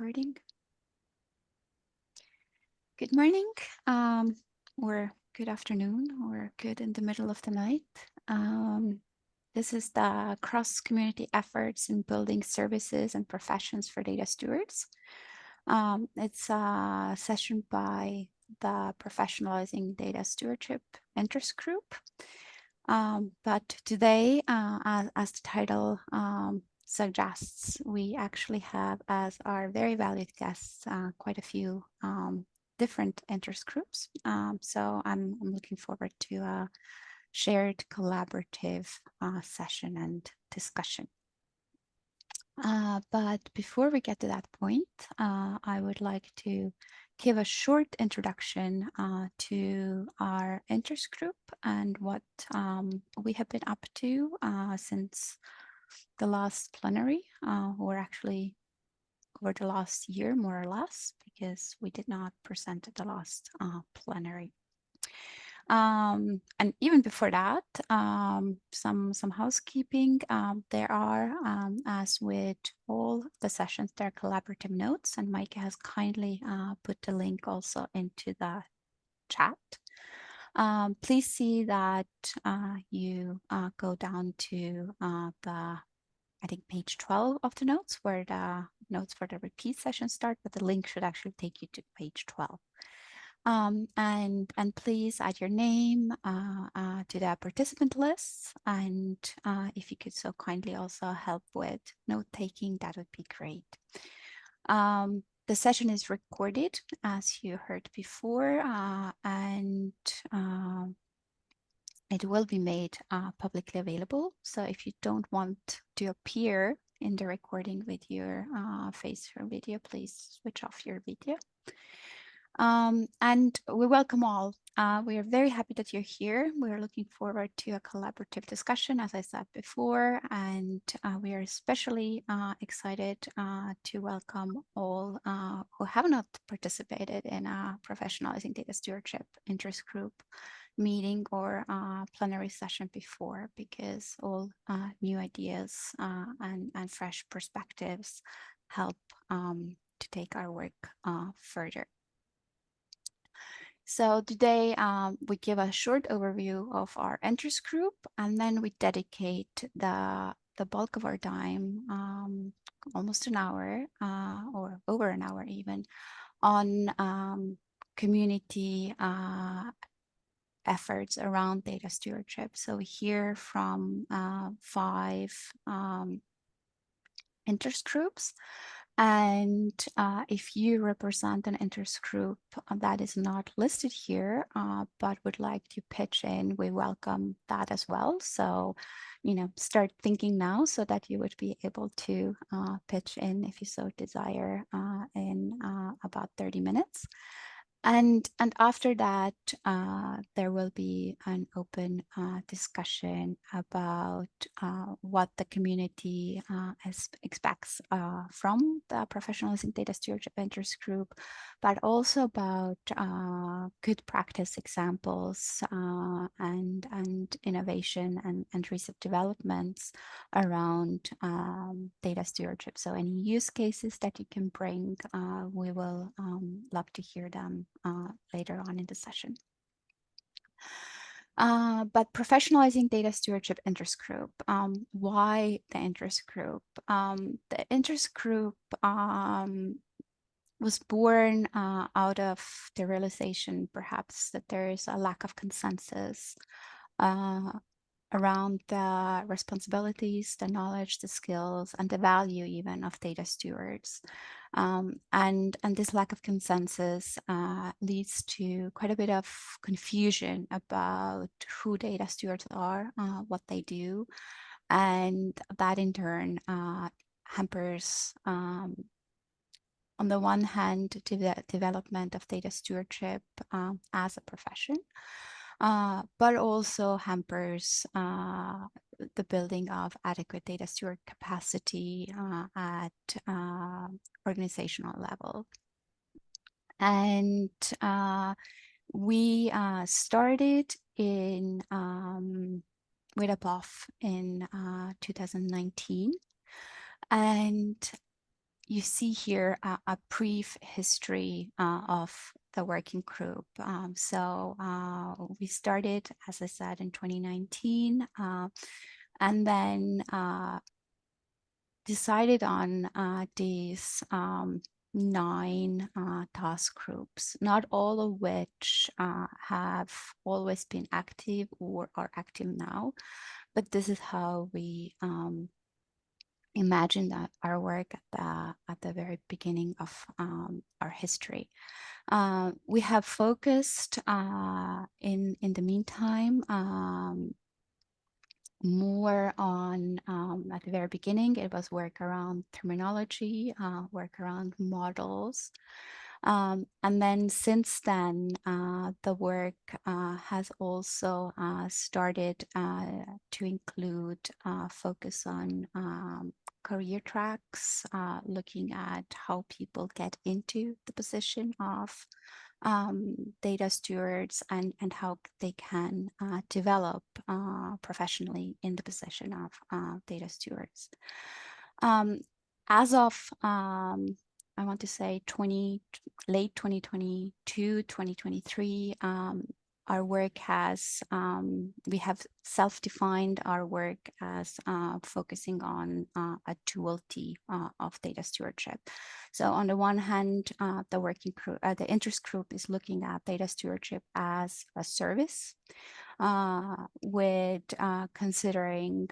recording. Good morning, or good afternoon, or good in the middle of the night. This is the cross-community efforts in building services and professions for data stewards. It's a session by the Professionalizing Data Stewardship Interest Group. But today, as the title suggests, we actually have as our very valued guests quite a few different interest groups. So I'm looking forward to a shared collaborative session and discussion. But before we get to that point, I would like to give a short introduction to our interest group and what we have been up to since the last plenary, or actually over the last year, more or less, because we did not present at the last plenary. And even before that, some housekeeping. There are, as with all the sessions, there are collaborative notes, and Mike has kindly put the link also into the chat. Please see that you go down to I think page 12 of the notes, where the notes for the repeat session start, but the link should actually take you to page 12. And please add your name to the participant list. And if you could so kindly also help with note taking, that would be great. The session is recorded, as you heard before, and it will be made publicly available. So if you don't want to appear in the recording with your face or video, please switch off your video. And we welcome all. We are very happy that you're here. We are looking forward to a collaborative discussion, as I said before, and we are especially excited to welcome all who have not participated in a Professionalizing Data Stewardship interest group meeting or plenary session before, because all new ideas and fresh perspectives help to take our work further. So today we give a short overview of our interest group, and then we dedicate the bulk of our time, almost an hour or over an hour even, on community efforts around data stewardship. So we hear from 5 interest groups. And if you represent an interest group that is not listed here, but would like to pitch in, we welcome that as well. So, start thinking now so that you would be able to pitch in, if you so desire, in about 30 minutes. And after that, there will be an open discussion about what the community expects from the Professionalizing Data Stewardship Interest Group, but also about good practice examples and innovation and recent developments around data stewardship. So any use cases that you can bring, we will love to hear them later on in the session. But Professionalizing Data Stewardship Interest Group, why the interest group? The interest group was born out of the realization, perhaps, that there is a lack of consensus around the responsibilities, the knowledge, the skills, and the value even of data stewards. And this lack of consensus leads to quite a bit of confusion about who data stewards are, what they do, and that in turn hampers, on the one hand, to the development of data stewardship as a profession, but also hampers the building of adequate data steward capacity at organizational level. And we started in with a BOF in 2019. And you see here a brief history of the working group. We started, as I said, in 2019, and then decided on these 9 task groups, not all of which have always been active or are active now, but this is how we imagine that our work at the very beginning of our history. We have focused in the meantime more on, at the very beginning, it was work around terminology, work around models. And then since then, the work has also started to include focus on career tracks, looking at how people get into the position of data stewards and how they can develop professionally in the position of data stewards. As of, I want to say late 2022, 2023, our work has, we have self-defined our work as focusing on a duality of data stewardship. So on the one hand, the working group, the interest group is looking at data stewardship as a service, with considering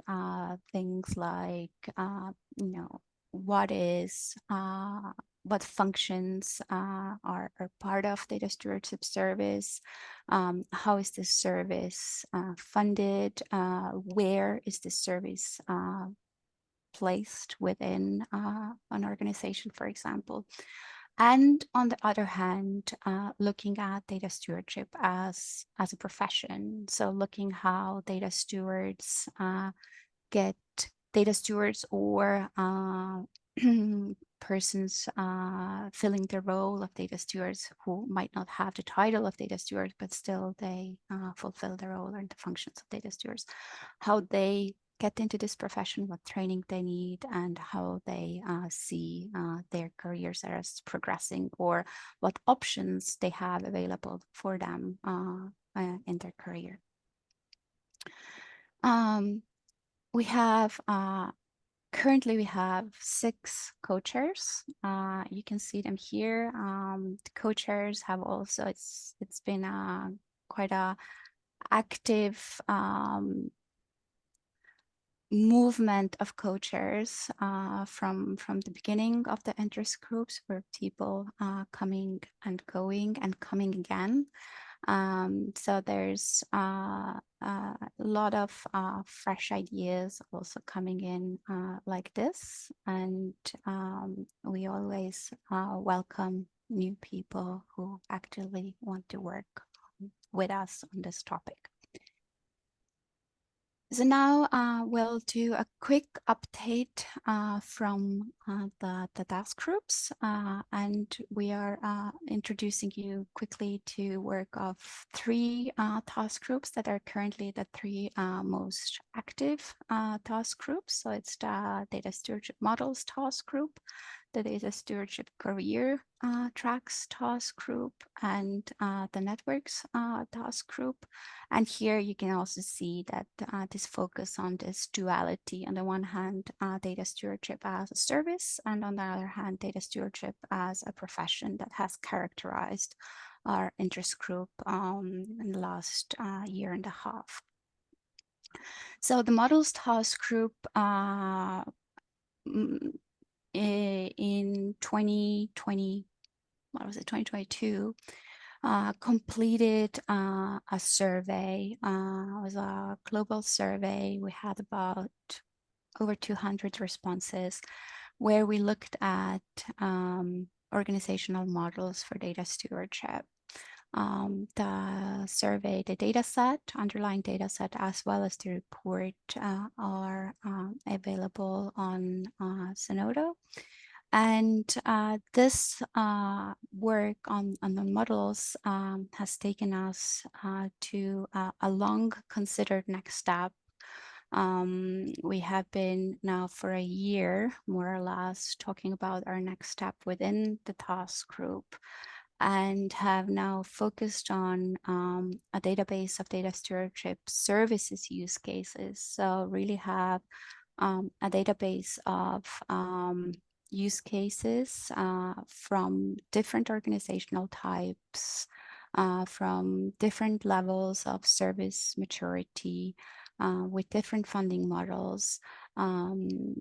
things like, what functions are part of data stewardship service, how is this service funded, where is this service placed within an organization, for example. And on the other hand, looking at data stewardship as a profession. So looking how data stewards get data stewards or persons filling the role of data stewards who might not have the title of data steward, but still they fulfill the role and the functions of data stewards, how they get into this profession, what training they need, and how they see their careers as progressing, or what options they have available for them in their career. We have currently we have 6 co-chairs. You can see them here. The co-chairs have also, it's been quite a active movement of co-chairs from the beginning of the interest groups, where people coming and going and coming again. So there's a lot of fresh ideas also coming in like this, and we always welcome new people who actively want to work with us on this topic. So now we'll do a quick update from the task groups, and we are introducing you quickly to work of 3 task groups that are currently the 3 most active task groups. So it's the Data Stewardship Models task group, the Data Stewardship Career Tracks task group, and the Networks task group. And here you can also see that this focus on this duality. On the one hand, data stewardship as a service, and on the other hand, data stewardship as a profession that has characterized our interest group in the last year and a half. So the models task group in 2020, what was it, 2022, completed a survey. It was a global survey. We had about over 200 responses, where we looked at organizational models for data stewardship. The survey, the data set, underlying data set, as well as the report are available on Zenodo. And this work on the models has taken us to a long considered next step, We have been now for a year, more or less, talking about our next step within the task group, and have now focused on a database of data stewardship services use cases. So really have a database of use cases from different organizational types, from different levels of service maturity, with different funding models, um,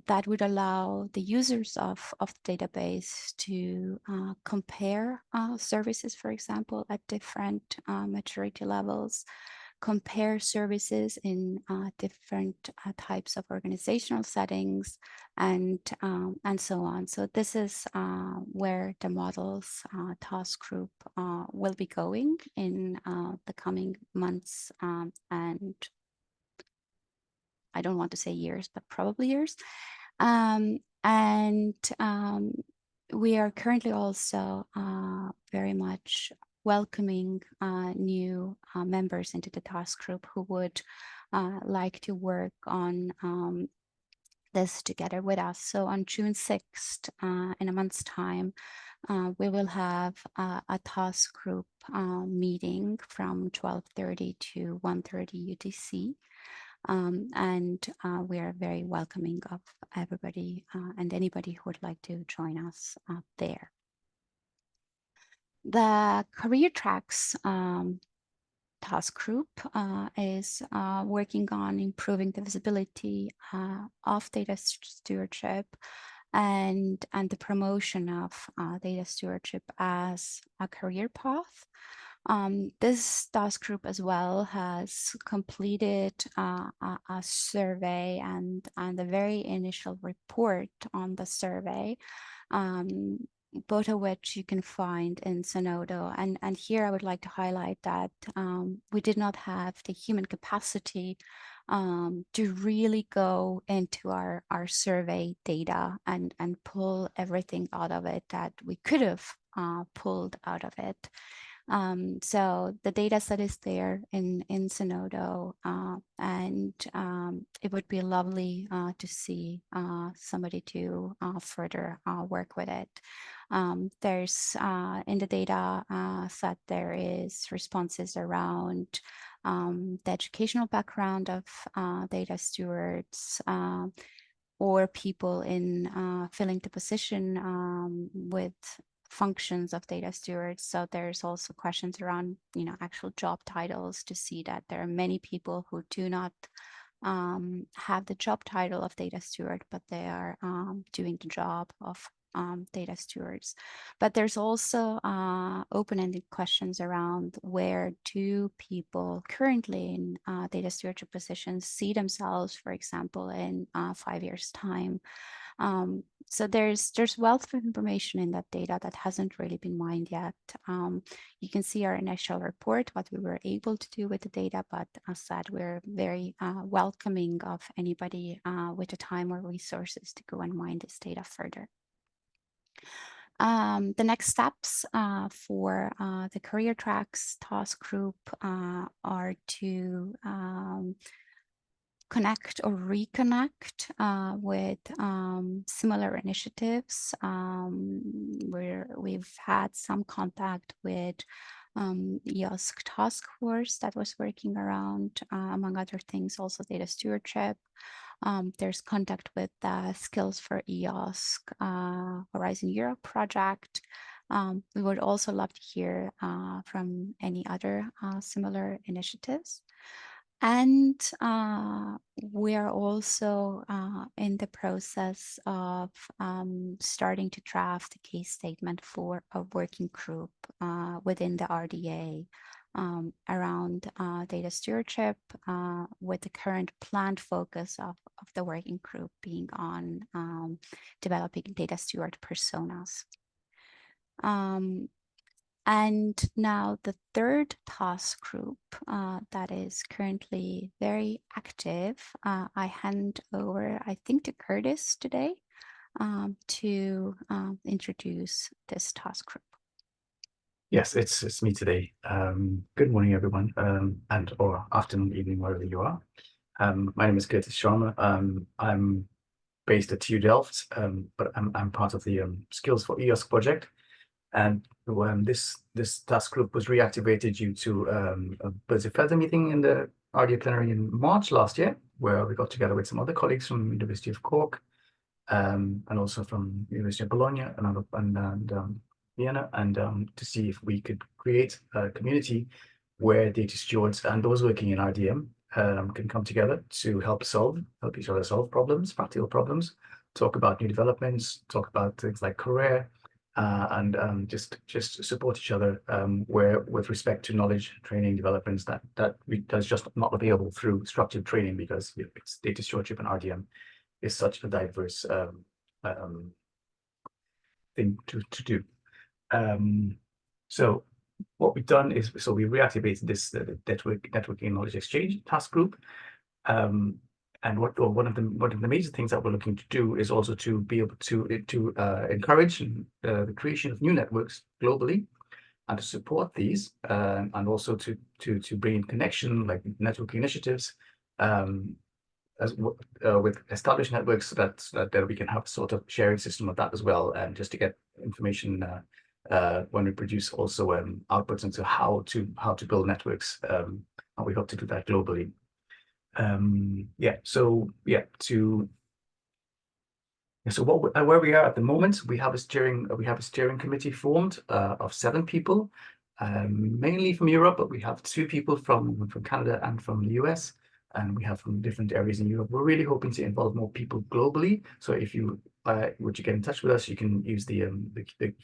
that would allow the users of the database to compare services, for example, at different maturity levels, compare services in different types of organizational settings, and so on. So this is where the models task group will be going in the coming months, and I don't want to say years, but probably years. And we are currently also very much welcoming new members into the task group who would like to work on this together with us. So on June 6th, in a month's time, we will have a task group meeting from 12:30 to 1:30 UTC. And we are very welcoming of everybody and anybody who would like to join us there. The career tracks task group is working on improving the visibility of data stewardship and the promotion of data stewardship as a career path. This task group as well has completed a survey and a very initial report on the survey, both of which you can find in Zenodo. And here I would like to highlight that we did not have the human capacity to really go into our survey data and pull everything out of it that we could have pulled out of it. So the data set is there in Zenodo, and it would be lovely to see somebody to further work with it. There's in the data set, there is responses around the educational background of data stewards, or people in filling the position with functions of data stewards. So there's also questions around, actual job titles, to see that there are many people who do not have the job title of data steward, but they are doing the job of data stewards. But there's also open-ended questions around where do people currently in data stewardship positions see themselves, for example, in 5 years' time. So there's wealth of information in that data that hasn't really been mined yet. You can see our initial report, what we were able to do with the data, but as said, we're very welcoming of anybody with the time or resources to go and mine this data further. The next steps for the career tracks task group are to connect or reconnect with similar initiatives where we've had some contact with EOSC task force that was working around, among other things, also data stewardship. There's contact with the Skills for EOSC Horizon Europe project. We would also love to hear from any other similar initiatives. And we are also in the process of starting to draft a case statement for a working group within the RDA around data stewardship, with the current planned focus of the working group being on developing data steward personas. And now the third task group that is currently very active, I hand over, I think, to Curtis today to introduce this task group. Yes, it's me today. Good morning, everyone, and or afternoon, evening, wherever you are. My name is Curtis Sharma. I'm based at TU Delft, but I'm part of the Skills for EOSC project. And this task group was reactivated due to a Buzzy Feather meeting in the RDA plenary in March last year, where we got together with some other colleagues from University of Cork, and also from University of Bologna and Vienna, and to see if we could create a community where data stewards and those working in RDM can come together to help each other solve problems, practical problems, talk about new developments, talk about things like career, and just support each other where with respect to knowledge, training, developments that's just not available through structured training because it's data stewardship and RDM is such a diverse um, thing to do. So what we've done is we reactivated this networking knowledge exchange task group. And one of the major things that we're looking to do is also to be able to encourage the creation of new networks globally and to support these and also to bring in connection like networking initiatives as with established networks that we can have sort of sharing system of that as well, and just to get information when we produce also outputs into how to build networks, and we hope to do that globally. So where we are at the moment, we have a steering committee formed of 7 people, mainly from Europe, but we have 2 people from Canada and from the US, and we have from different areas in Europe. We're really hoping to involve more people globally. So if you would you get in touch with us, you can use the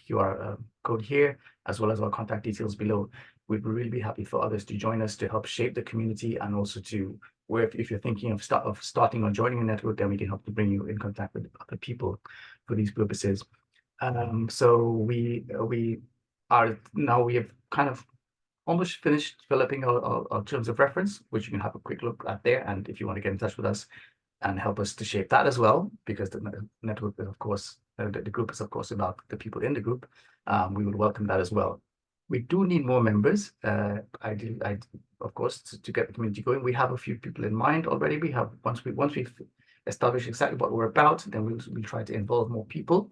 QR code here, as well as our contact details below. We'd really be happy for others to join us to help shape the community, and also to where if you're thinking of starting or joining a network, then we can help to bring you in contact with other people for these purposes. So we have kind of almost finished developing our terms of reference, which you can have a quick look at there. And if you want to get in touch with us and help us to shape that as well, because the network is, of course, the group is, of course, about the people in the group, we would welcome that as well. We do need more members. Of course, to get the community going, we have a few people in mind already. We have once we've established exactly what we're about, then we'll try to involve more people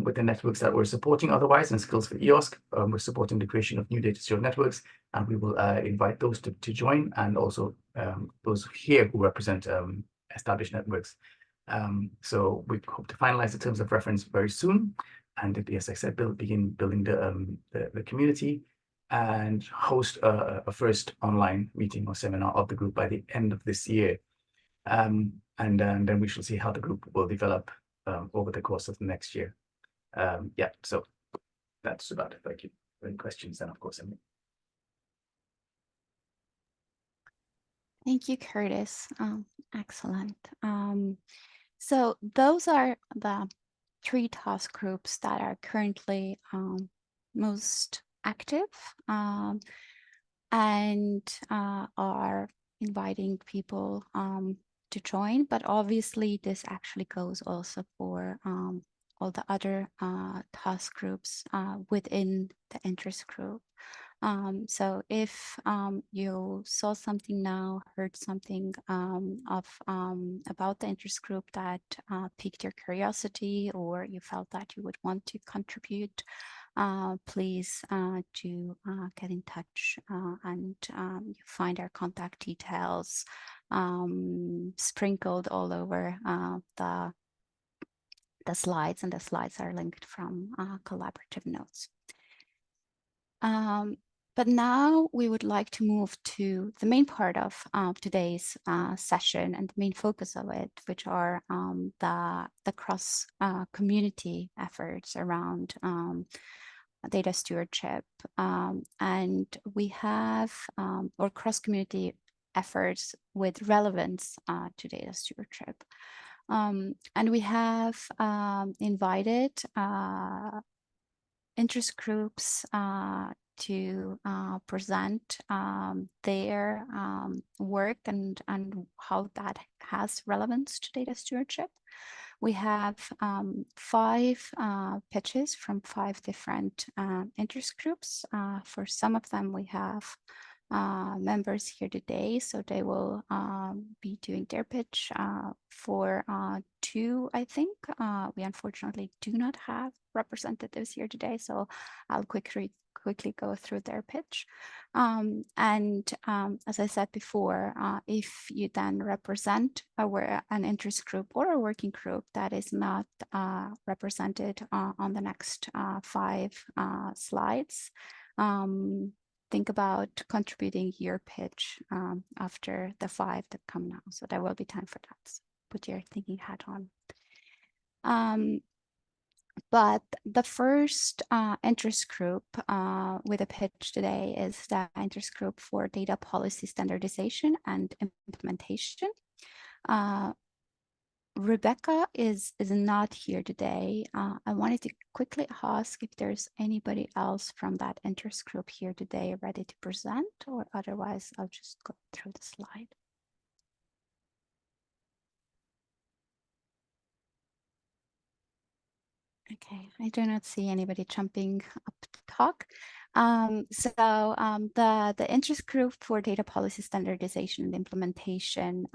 with the networks that we're supporting. Otherwise, in Skills for EOSC, we're supporting the creation of new data steward networks, and we will invite those to join, and also those here who represent established networks. So we hope to finalize the terms of reference very soon, and as I said, begin building the community and host a first online meeting or seminar of the group by the end of this year. And then we shall see how the group will develop over the course of the next year. Yeah, so that's about it. Thank you. Any questions, then of course, Emily. Thank you, Curtis. Excellent. So those are the 3 task groups that are currently most active and are inviting people to join. But obviously, this actually goes also for all the other task groups within the interest group. So if you saw something now, heard something about the interest group that piqued your curiosity, or you felt that you would want to contribute, please do get in touch, and you find our contact details sprinkled all over the slides, and the slides are linked from collaborative notes. But now we would like to move to the main part of today's session and the main focus of it, which are the cross community efforts around data stewardship. And we have or cross community efforts with relevance to data stewardship. And we have invited interest groups to present their work and how that has relevance to data stewardship. We have 5 pitches from 5 different interest groups. For some of them, we have members here today, so they will be doing their pitch for 2, I think. We unfortunately do not have representatives here today, so I'll quickly go through their pitch. As I said before, if you then represent an interest group or a working group that is not represented on the next 5 slides, think about contributing your pitch after the 5 that come now. So there will be time for that. So put your thinking hat on. But the first interest group with a pitch today is the interest group for data policy standardization and implementation. Rebecca is not here today. I wanted to quickly ask if there's anybody else from that interest group here today ready to present, or otherwise I'll just go through the slide. Okay, I do not see anybody jumping up to talk. The interest group for data policy standardization and implementation,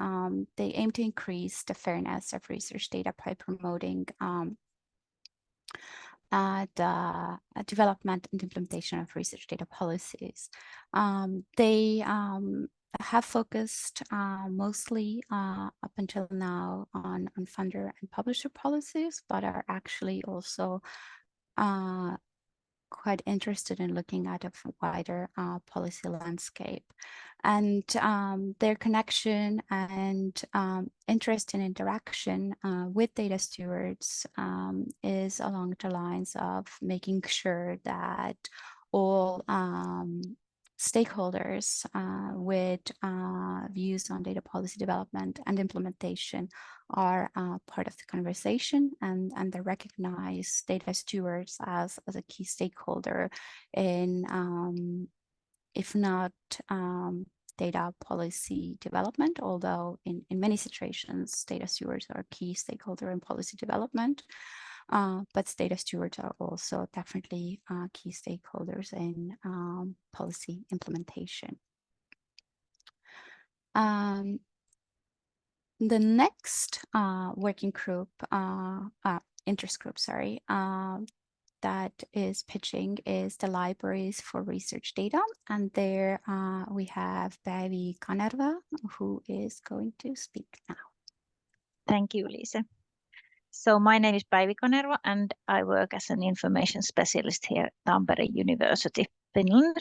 they aim to increase the fairness of research data by promoting the development and implementation of research data policies. They have focused mostly up until now on funder and publisher policies, but are actually also quite interested in looking at a wider policy landscape. And their connection and interest in interaction with data stewards is along the lines of making sure that all stakeholders with views on data policy development and implementation are part of the conversation, and they recognize data stewards as a key stakeholder in, if not data policy development, although in many situations, data stewards are a key stakeholder in policy development. But data stewards are also definitely key stakeholders in policy implementation. The next working group, interest group, sorry, that is pitching is the libraries for research data. And there we have Päivi Kanerva, who is going to speak now. Thank you, Lisa. So my name is Päivi Kanerva, and I work as an information specialist here at Tampere University, Finland.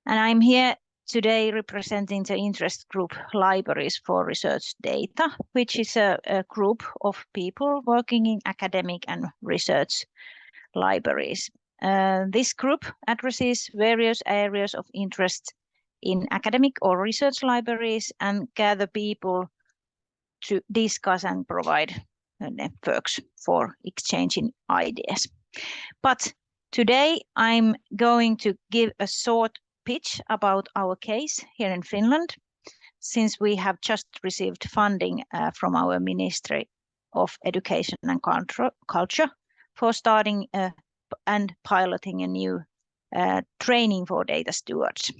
And I'm here today representing the interest group Libraries for Research Data, which is a group of people working in academic and research libraries. This group addresses various areas of interest in academic or research libraries and gather people to discuss and provide networks for exchanging ideas. But today I'm going to give a short pitch about our case here in Finland, since we have just received funding from our Ministry of Education and Culture for starting and piloting a new training for data stewards.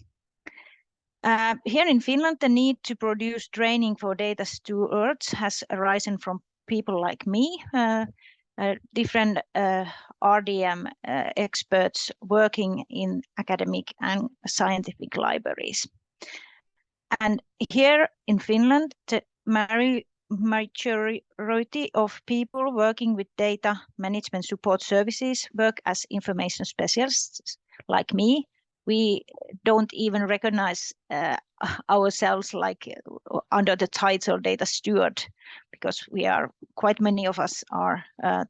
Here in Finland, the need to produce training for data stewards has arisen from people like me, different RDM experts working in academic and scientific libraries. And here in Finland, the majority of people working with data management support services work as information specialists like me. We don't even recognize ourselves like under the title data steward, because we are, quite many of us are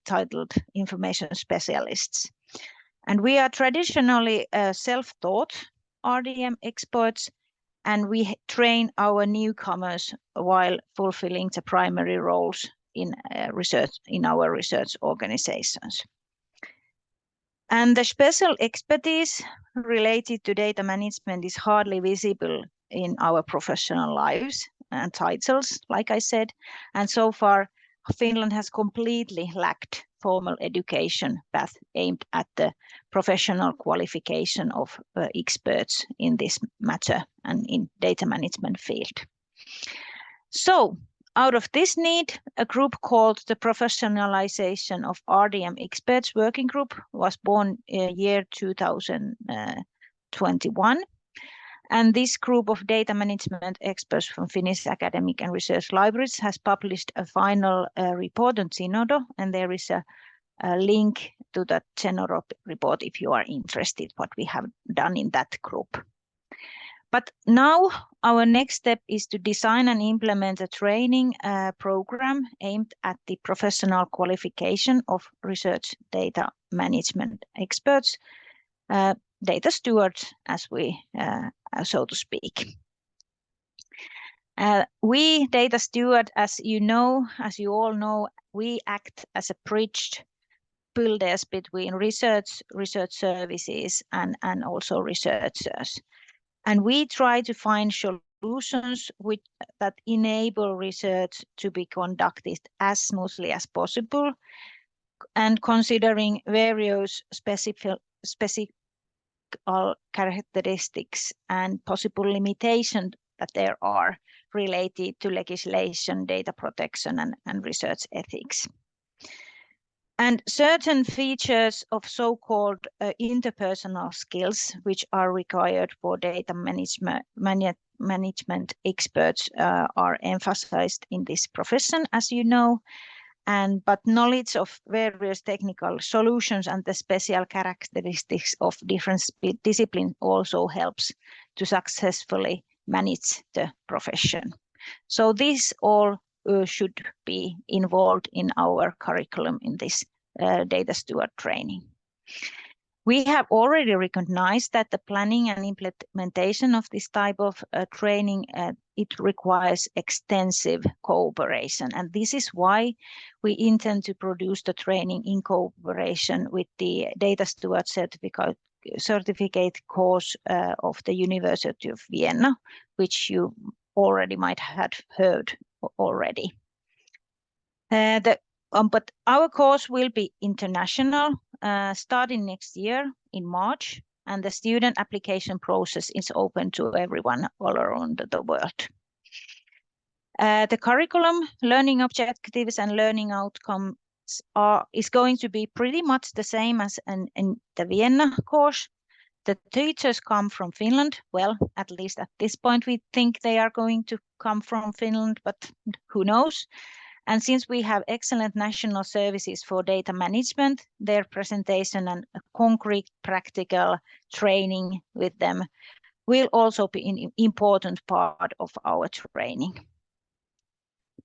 titled information specialists. And we are traditionally self-taught RDM experts, and we train our newcomers while fulfilling the primary roles in research in our research organizations. And the special expertise related to data management is hardly visible in our professional lives and titles, like I said. And so far, Finland has completely lacked formal education path aimed at the professional qualification of experts in this matter and in data management field. So out of this need, a group called the Professionalization of RDM Experts Working Group was born year 2021. And this group of data management experts from Finnish academic and research libraries has published a final report on Zenodo, and there is a link to that Zenodo report if you are interested what we have done in that group. But now our next step is to design and implement a training program aimed at the professional qualification of research data management experts, data stewards, as we so to speak. We data steward, as you all know, we act as a bridge builders between research services, and also researchers. And we try to find solutions that enable research to be conducted as smoothly as possible, and considering various specific characteristics and possible limitations that there are related to legislation, data protection, and research ethics. And certain features of so-called interpersonal skills, which are required for data management experts, are emphasized in this profession, as you know. But knowledge of various technical solutions and the special characteristics of different disciplines also helps to successfully manage the profession. So this all should be involved in our curriculum in this data steward training. We have already recognized that the planning and implementation of this type of training, it requires extensive cooperation. And this is why we intend to produce the training in cooperation with the Data Steward certificate course of the University of Vienna, which you already might have heard already. But our course will be international, starting next year in March, and the student application process is open to everyone all around the world. The curriculum, learning objectives, and learning outcomes is going to be pretty much the same as in the Vienna course. The teachers come from Finland. Well, at least at this point, we think they are going to come from Finland, but who knows? And since we have excellent national services for data management, their presentation and concrete practical training with them will also be an important part of our training.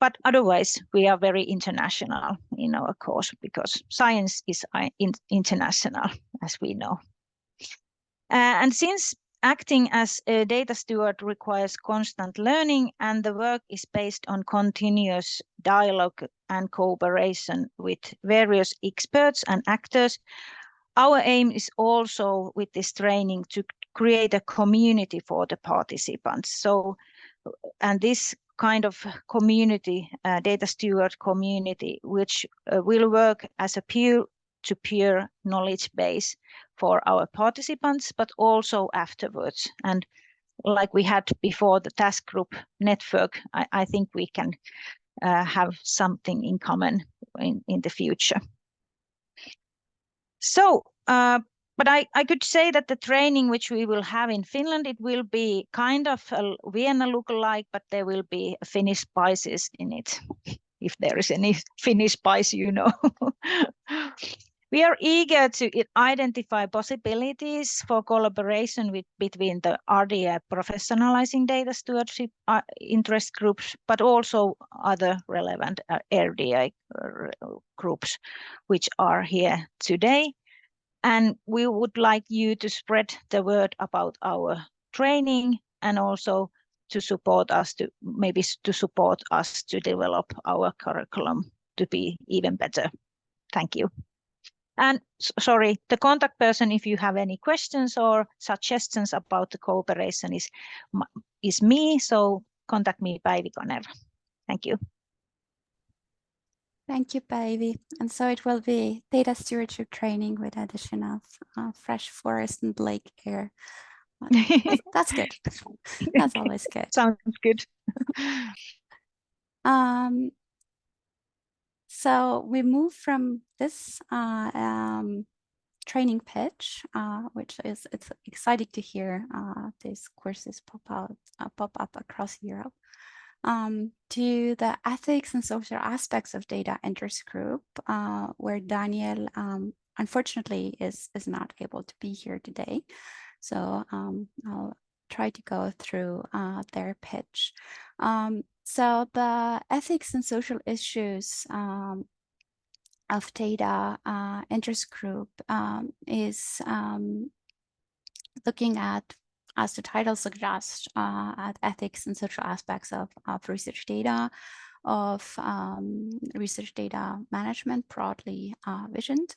But otherwise, we are very international in our course because science is international, as we know. And since acting as a data steward requires constant learning, and the work is based on continuous dialogue and cooperation with various experts and actors, our aim is also with this training to create a community for the participants. And this kind of community, data steward community, which will work as a peer-to-peer knowledge base for our participants, but also afterwards. And like we had before the task group network, I think we can have something in common in the future. So, but I could say that the training which we will have in Finland, it will be kind of a Vienna look-alike, but there will be Finnish spices in it, if there is any Finnish spice, you know. We are eager to identify possibilities for collaboration between the RDI professionalizing data stewardship interest groups, but also other relevant RDI groups which are here today. And we would like you to spread the word about our training and also to support us to develop our curriculum to be even better. Thank you. And sorry, the contact person, if you have any questions or suggestions about the cooperation is me, so contact me, Päivi Kanerva. Thank you. Thank you, Päivi. And so it will be data stewardship training with addition of fresh forest and lake air. That's good. That's always good. Sounds good. So we move from this training pitch, which is it's exciting to hear these courses pop up across Europe, to the ethics and social aspects of data interest group, where Daniel unfortunately is not able to be here today. So I'll try to go through their pitch. So the ethics and social issues of data interest group is looking at, as the title suggests, at ethics and social aspects of research data, of research data management, broadly visioned.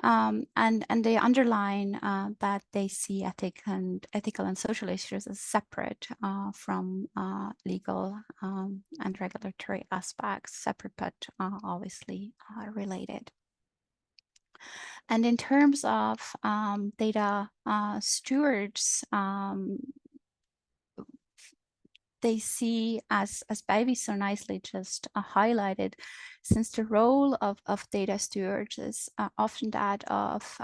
And they underline that they see ethical and social issues as separate from legal and regulatory aspects, separate but obviously related. And in terms of data stewards, they see, as Päivi so nicely just highlighted, since the role of data stewards is often that of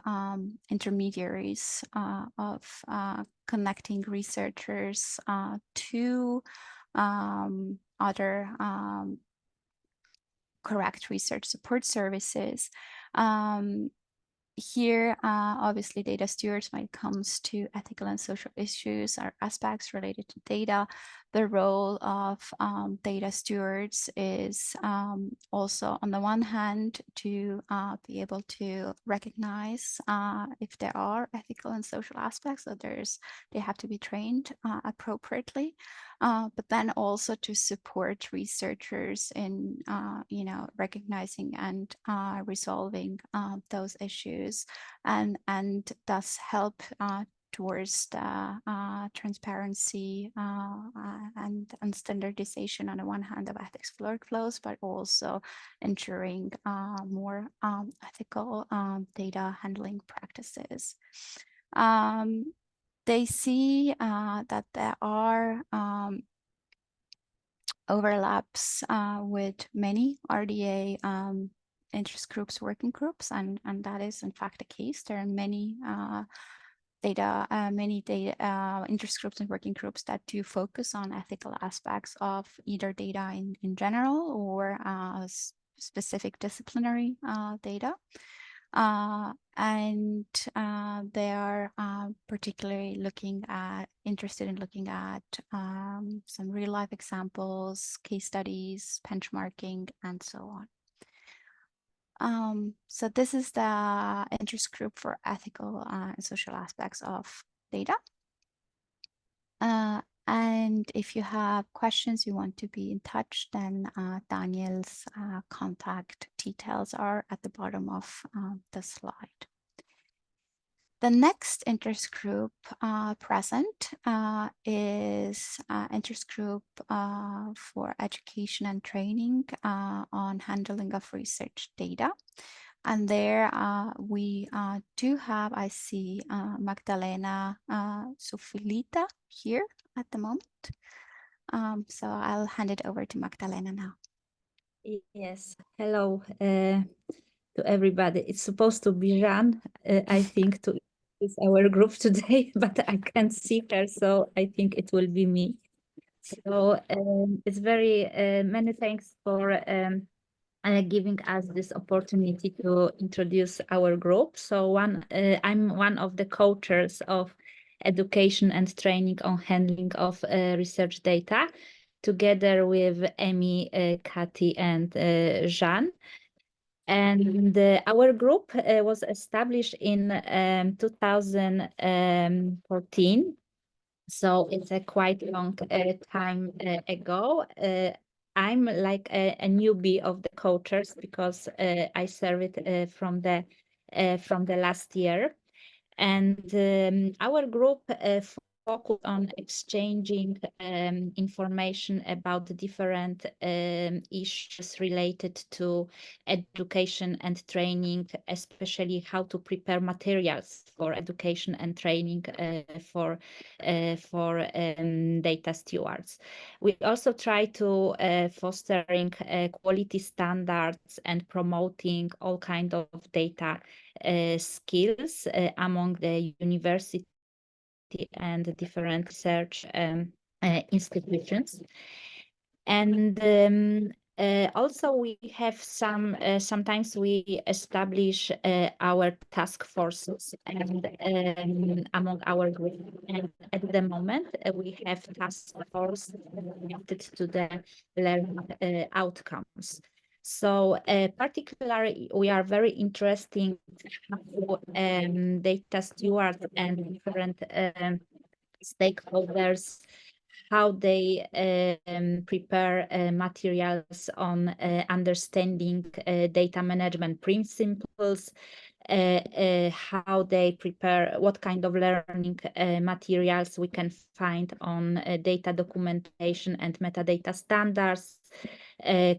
intermediaries, of connecting researchers to other correct research support services. Here, obviously, data stewards, when it comes to ethical and social issues or aspects related to data, the role of data stewards is also, on the one hand, to be able to recognize if there are ethical and social aspects, so they have to be trained appropriately, but then also to support researchers in recognizing and resolving those issues, and thus help towards the transparency and standardization on the one hand of ethics workflows, but also ensuring more ethical data handling practices. They see that there are overlaps with many RDA interest groups, working groups, and that is in fact the case. There are many data interest groups and working groups that do focus on ethical aspects of either data in general or specific disciplinary data. And they are particularly interested in looking at some real life examples, case studies, benchmarking, and so on. So this is the interest group for ethical and social aspects of data. And if you have questions, you want to be in touch, then Daniel's contact details are at the bottom of the slide. The next interest group present is interest group for education and training on handling of research data. And there we do have, I see Magdalena Sufilita here at the moment. So I'll hand it over to Magdalena now. Yes, hello to everybody. It's supposed to be Jan, I think, to introduce our group today, but I can't see her, so I think it will be me. So it's very many thanks for giving us this opportunity to introduce our group. So I'm one of the co-chairs of education and training on handling of research data, together with Amy, Kati, and Jean. And our group was established in 2014. So it's a quite long time ago. I'm like a newbie of the co-chairs because I served from the last year. And our group focus on exchanging information about the different issues related to education and training, especially how to prepare materials for education and training for data stewards. We also try to fostering quality standards and promoting all kinds of data skills among the university and different research institutions. And also we have sometimes we establish our task forces and among our group. And at the moment we have task force related to the learning outcomes. So particularly, we are very interested how data stewards and different stakeholders, how they prepare materials on understanding data management principles, how they prepare, what kind of learning materials we can find on data documentation and metadata standards,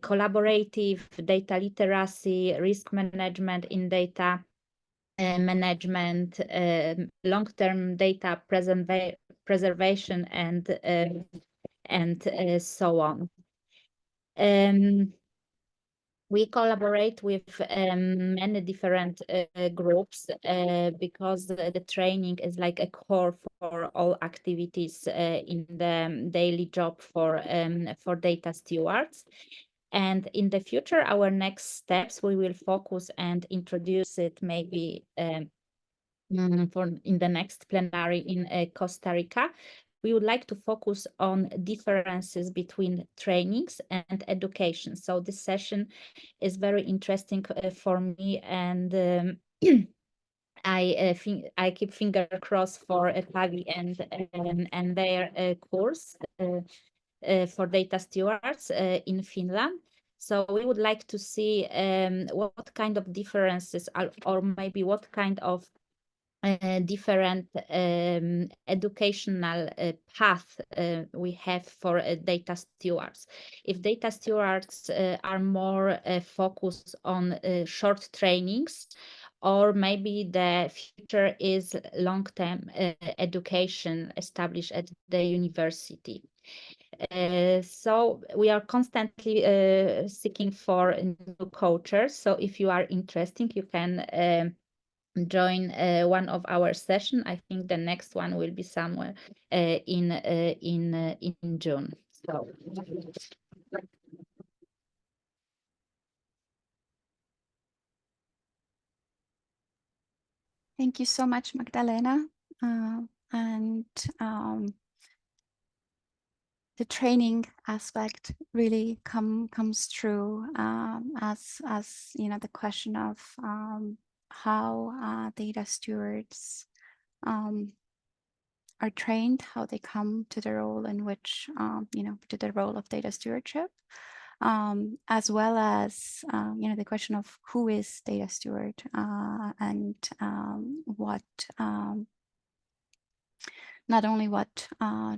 collaborative data literacy, risk management in data management, long-term data preservation, and so on. We collaborate with many different groups because the training is like a core for all activities in the daily job for data stewards. And in the future, our next steps, we will focus and introduce it maybe for in the next plenary in Costa Rica. We would like to focus on differences between trainings and education. So this session is very interesting for me, and I think I keep finger crossed for Pavi and their course for data stewards in Finland. So we would like to see what kind of differences are, or maybe what kind of different educational path we have for data stewards. If data stewards are more focused on short trainings, or maybe the future is long-term education established at the university. So we are constantly seeking for new coaches. So if you are interested, you can join one of our sessions. I think the next one will be somewhere in June. So. Thank you so much, Magdalena. And the training aspect really comes through as you know, the question of how data stewards are trained, how they come to the role in which you know, to the role of data stewardship, as well as you know, the question of who is data steward and what not only what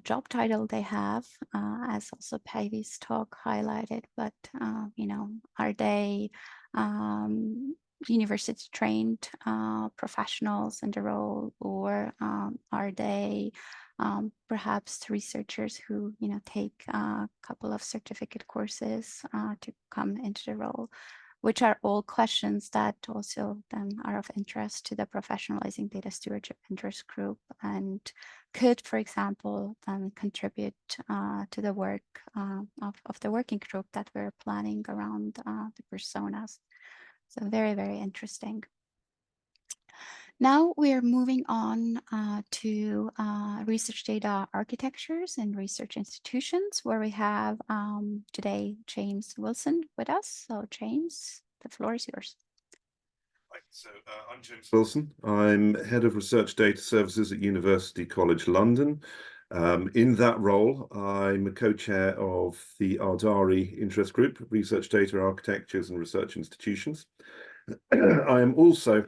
job title they have, as also Päivi's talk highlighted, but you know, are they university trained professionals in the role, or are they perhaps researchers who, you know, take a couple of certificate courses to come into the role, which are all questions that also then are of interest to the Professionalizing Data Stewardship Interest Group, and could, for example, then contribute to the work of the working group that we're planning around the personas. So very, very interesting. Now we're moving on to research data architectures and research institutions, where we have today James Wilson with us. So James, the floor is yours. Right, so I'm James Wilson. I'm Head of Research Data Services at University College London. In that role, I'm a co-chair of the Ardari Interest Group, Research Data Architectures and Research Institutions. I am also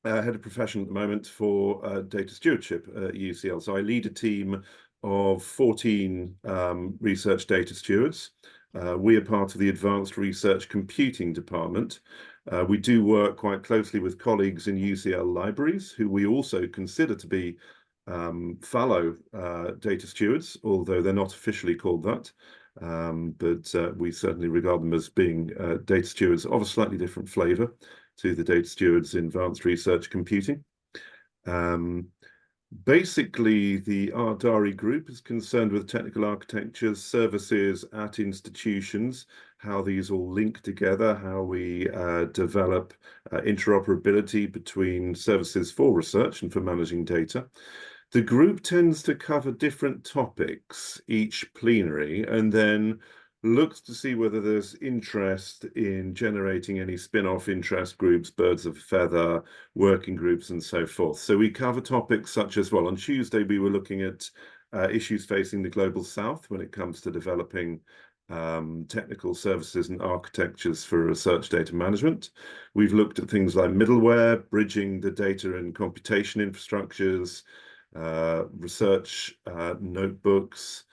head of profession at the moment for data stewardship at UCL. So I lead a team of 14 research data stewards. We are part of the Advanced Research Computing Department. We do work quite closely with colleagues in UCL libraries, who we also consider to be fallow data stewards, although they're not officially called that. But we certainly regard them as being data stewards of a slightly different flavour to the data stewards in advanced research computing. Basically, the Ardari group is concerned with technical architectures, services at institutions, how these all link together, how we develop interoperability between services for research and for managing data. The group tends to cover different topics each plenary and then looks to see whether there's interest in generating any spin-off interest groups, birds of a feather, working groups, and so forth. So we cover topics such as, well, on Tuesday, we were looking at issues facing the Global South when it comes to developing technical services and architectures for research data management. We've looked at things like middleware, bridging the data and computation infrastructures, research notebooks,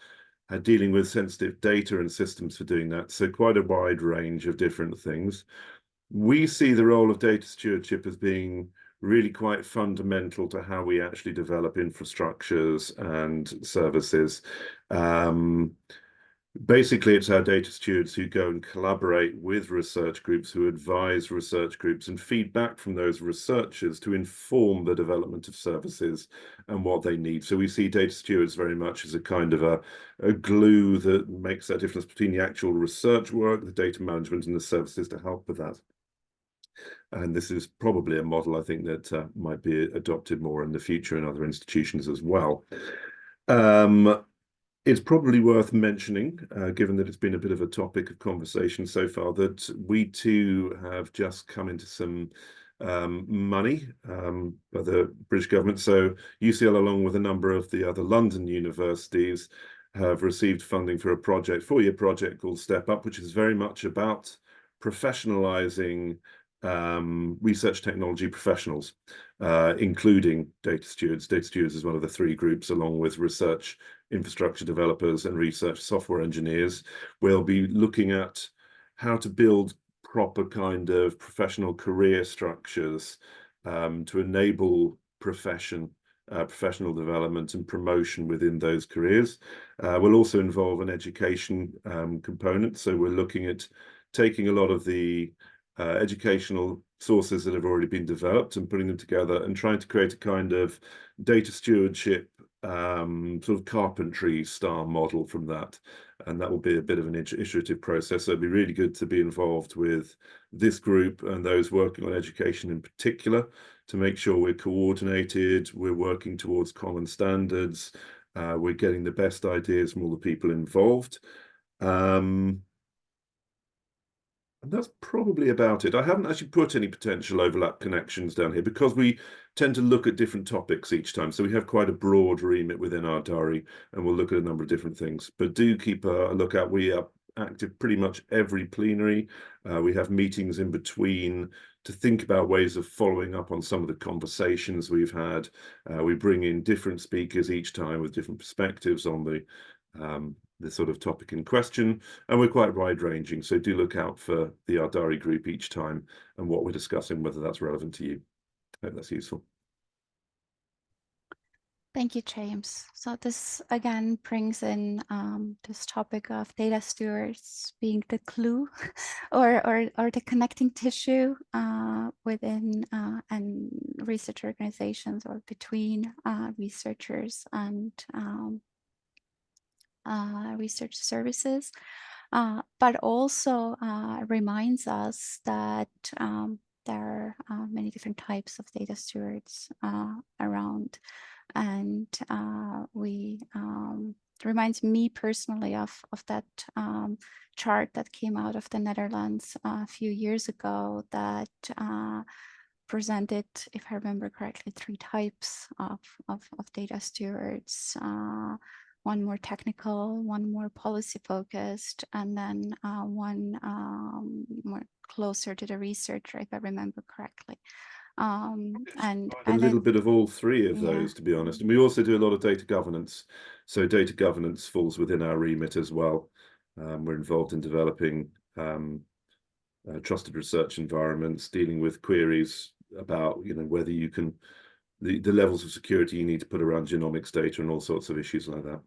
dealing with sensitive data and systems for doing that. So quite a wide range of different things. We see the role of data stewardship as being really quite fundamental to how we actually develop infrastructures and services. Basically, it's our data stewards who go and collaborate with research groups, who advise research groups and feedback from those researchers to inform the development of services and what they need. So we see data stewards very much as a kind of a glue that makes that difference between the actual research work, the data management, and the services to help with that. And this is probably a model, I think, that might be adopted more in the future in other institutions as well. It's probably worth mentioning, given that it's been a bit of a topic of conversation so far, that we too have just come into some money by the British government. So UCL, along with a number of the other London universities, have received funding for a project, four-year project called Step Up, which is very much about professionalizing research technology professionals, including data stewards. Data stewards is one of the three groups, along with research infrastructure developers and research software engineers. We'll be looking at how to build proper kind of professional career structures to enable professional development and promotion within those careers. Will also involve an education component. So we're looking at taking a lot of the educational sources that have already been developed and putting them together and trying to create a kind of data stewardship sort of carpentry style model from that. And that will be a bit of an iterative process. So it'd be really good to be involved with this group and those working on education in particular to make sure we're coordinated, we're working towards common standards, we're getting the best ideas from all the people involved. And that's probably about it. I haven't actually put any potential overlap connections down here because we tend to look at different topics each time. So we have quite a broad remit within our diary and we'll look at a number of different things. But do keep a lookout. We are active pretty much every plenary. We have meetings in between to think about ways of following up on some of the conversations we've had. We bring in different speakers each time with different perspectives on the sort of topic in question, and we're quite wide-ranging, so do look out for the Ardari group each time and what we're discussing, whether that's relevant to you. I hope that's useful. Thank you, James. So this again brings in this topic of data stewards being the glue or the connecting tissue within and research organizations or between researchers and research services, but also reminds us that there are many different types of data stewards around. And reminds me personally of that chart that came out of the Netherlands a few years ago that presented, if I remember correctly, three types of data stewards. One more technical, one more policy focused, and then one more closer to the researcher, if I remember correctly. And a little bit of all three of those, to be honest. And we also do a lot of data governance. So data governance falls within our remit as well. We're involved in developing trusted research environments, dealing with queries about, whether you can, the levels of security you need to put around genomics data and all sorts of issues like that.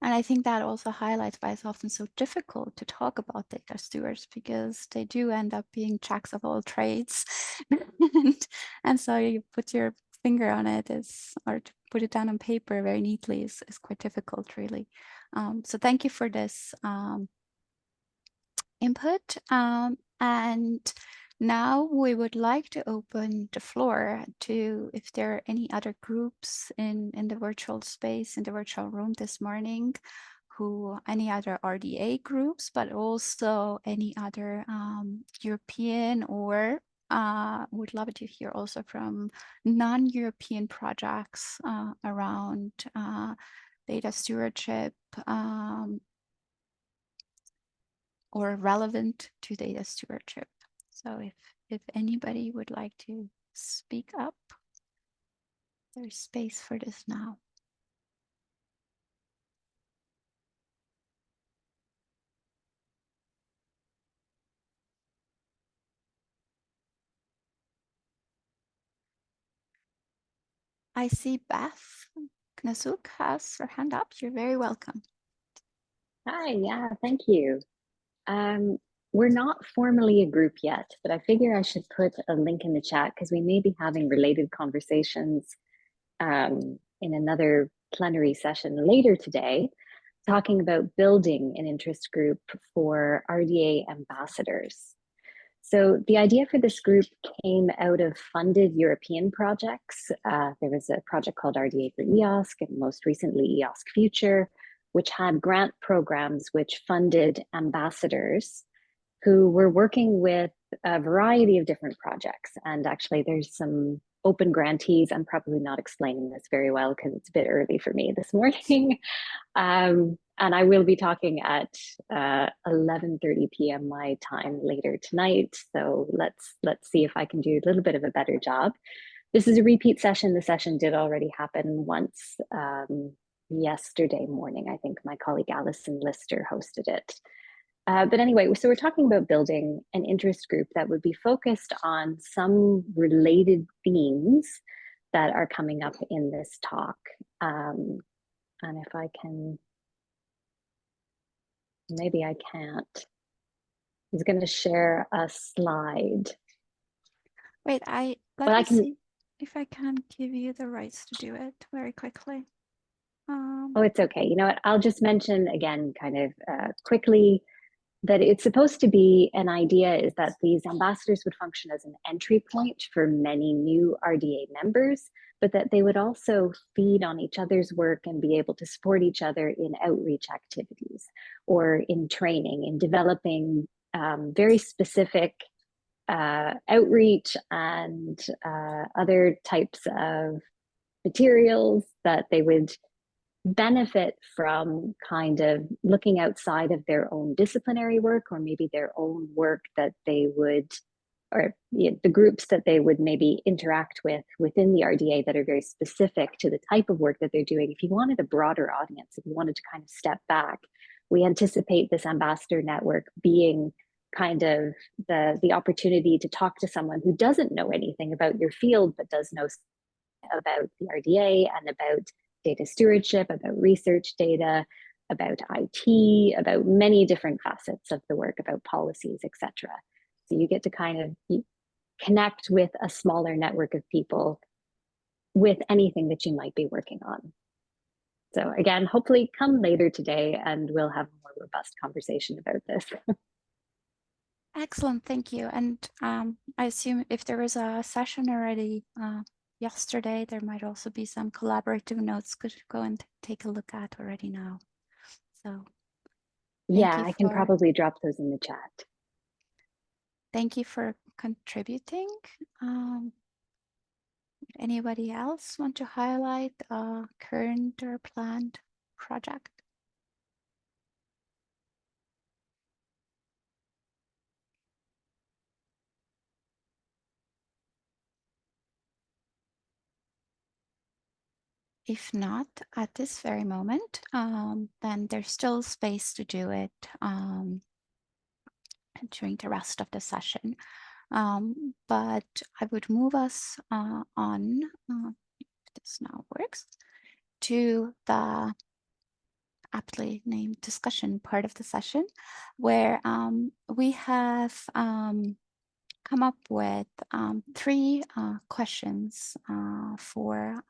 And I think that also highlights why it's often so difficult to talk about data stewards, because they do end up being jacks of all trades. and so you put your finger on it or to put it down on paper very neatly is quite difficult, really. So thank you for this input. And now we would like to open the floor to if there are any other groups in the virtual space, in the virtual room this morning, any other RDA groups, but also any other European or would love to hear also from non-European projects around data stewardship, or relevant to data stewardship. So if anybody would like to speak up, there's space for this now. I see Beth Knasuk has her hand up. You're very welcome. Hi, yeah, thank you. We're not formally a group yet, but I figure I should put a link in the chat because we may be having related conversations in another plenary session later today, talking about building an interest group for RDA ambassadors. So the idea for this group came out of funded European projects. There was a project called RDA for EOSC and most recently EOSC Future, which had grant programs which funded ambassadors who were working with a variety of different projects. And actually there's some open grantees. I'm probably not explaining this very well because it's a bit early for me this morning. And I will be talking at 11:30 p.m. my time later tonight. So let's see if I can do a little bit of a better job. This is a repeat session. The session did already happen once yesterday morning. I think my colleague Alison Lister hosted it. But anyway, so we're talking about building an interest group that would be focused on some related themes that are coming up in this talk. And if I can, maybe I can't. I was going to share a slide. Wait, let me see if I can give you the rights to do it very quickly. Oh, it's okay. You know what? I'll just mention again, kind of quickly, that it's supposed to be an idea is that these ambassadors would function as an entry point for many new RDA members, but that they would also feed on each other's work and be able to support each other in outreach activities or in training, in developing very specific outreach and other types of materials that they would benefit from, kind of looking outside of their own disciplinary work, or maybe their own work that they would, or the groups that they would maybe interact with within the RDA that are very specific to the type of work that they're doing. If you wanted a broader audience, if you wanted to kind of step back, we anticipate this ambassador network being kind of the opportunity to talk to someone who doesn't know anything about your field, but does know about the RDA and about data stewardship, about research data, about IT, about many different facets of the work, about policies, etc. So you get to kind of connect with a smaller network of people with anything that you might be working on. So again, hopefully come later today and we'll have a more robust conversation about this. Excellent, thank you. And I assume if there was a session already yesterday, there might also be some collaborative notes could go and take a look at already now. So yeah, I can probably drop those in the chat. Thank you for contributing. Anybody else want to highlight a current or planned project? If not at this very moment, then there's still space to do it during the rest of the session. But I would move us on, if this now works, to the aptly named discussion part of the session, where we have come up with 3 questions for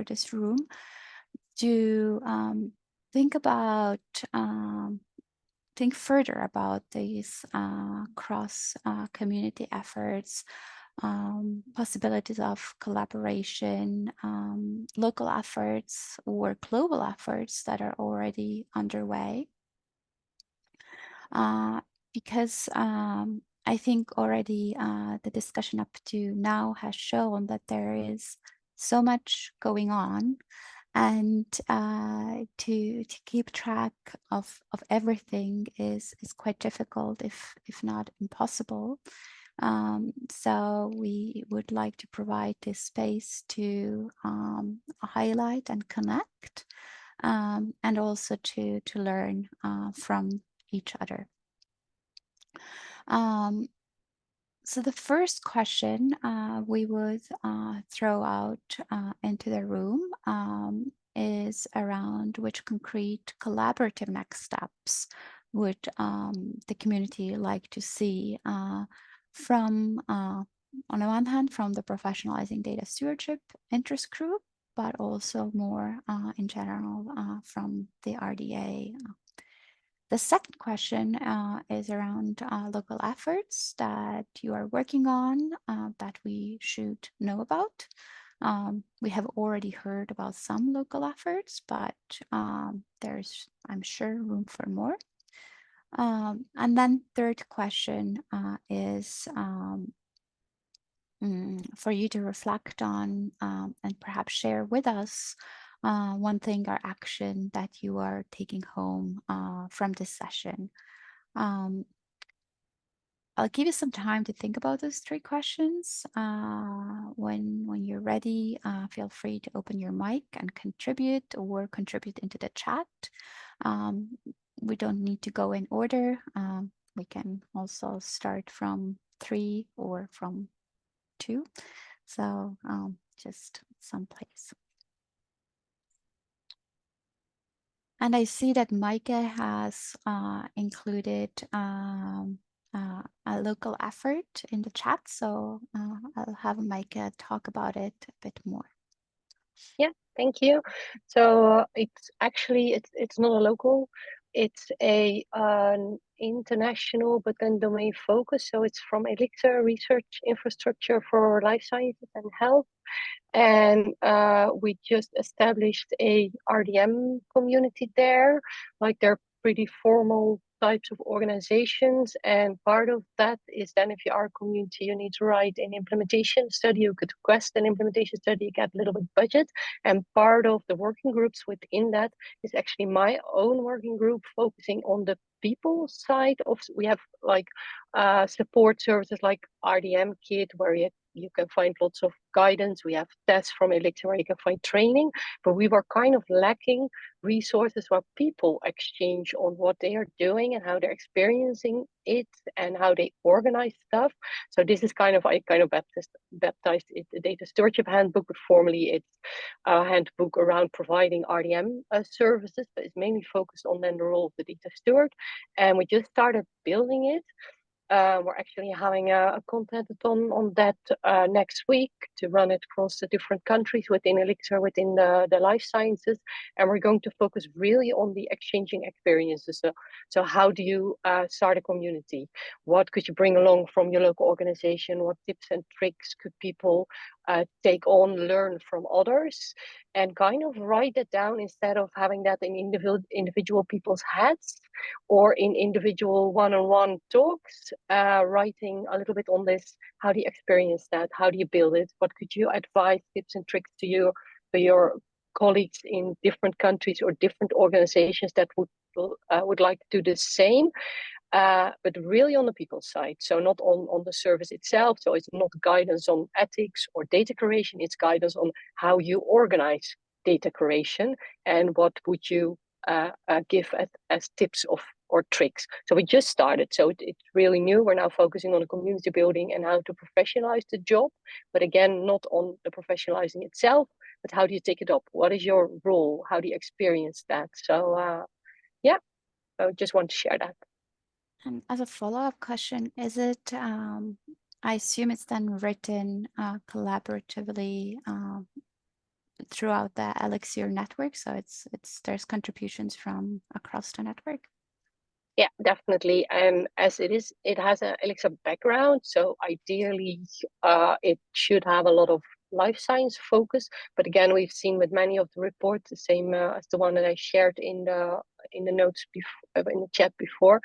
this room to think further about these cross community efforts, possibilities of collaboration, local efforts or global efforts that are already underway. Because I think already the discussion up to now has shown that there is so much going on, and to keep track of everything is quite difficult, if not impossible. So we would like to provide this space to highlight and connect, and also to learn from each other. So the first question we would throw out into the room is around which concrete collaborative next steps would the community like to see from, on the one hand, from the Professionalizing Data Stewardship interest group, but also more in general from the RDA. The second question is around local efforts that you are working on that we should know about. We have already heard about some local efforts, but there's, I'm sure, room for more. And then third question is for you to reflect on and perhaps share with us one thing or action that you are taking home from this session. I'll give you some time to think about those 3 questions. When you're ready, feel free to open your mic and contribute into the chat. We don't need to go in order. We can also start from 3 or from 2. So just someplace. And I see that Maike has included a local effort in the chat. So I'll have Maike talk about it a bit more. Yeah, thank you. So it's actually, it's not a local, it's an international, but then domain focus. So it's from Elixir Research Infrastructure for Life Sciences and Health. And we just established a RDM community there. Like, they're pretty formal types of organizations, and part of that is then, if you are a community, you need to write an implementation study. You could request an implementation study, you get a little bit budget, and part of the working groups within that is actually my own working group focusing on the people side of. We have like support services like RDM Kit, where you can find lots of guidance. We have tests from Elixir where you can find training, but we were kind of lacking resources where people exchange on what they are doing and how they're experiencing it and how they organize stuff. So this is kind of, I kind of baptized it the Data Stewardship Handbook, but formally it's a handbook around providing RDM services, but it's mainly focused on then the role of the data steward. And we just started building it. We're actually having a content-a-thon on that next week to run it across the different countries within Elixir, within the life sciences. And we're going to focus really on the exchanging experiences. So how do you start a community? What could you bring along from your local organization? What tips and tricks could people take on, learn from others? And kind of write it down instead of having that in individual people's heads or in individual one-on-one talks, writing a little bit on this. How do you experience that? How do you build it? What could you advise, tips and tricks to your colleagues in different countries or different organizations that would like to do the same? but really on the people side. So not on the service itself. So it's not guidance on ethics or data creation. It's guidance on how you organize data creation and what would you give as tips or tricks. So we just started. So it's really new. We're now focusing on the community building and how to professionalize the job. But again, not on the professionalizing itself, but how do you take it up? What is your role? How do you experience that? So yeah, I just want to share that. And as a follow-up question, is it, I assume it's then written collaboratively throughout the Elixir network, so there's contributions from across the network? Yeah, definitely. As it has an Elixir background, so ideally it should have a lot of life science focus. But again, we've seen with many of the reports the same as the one that I shared in the notes before, in the chat before.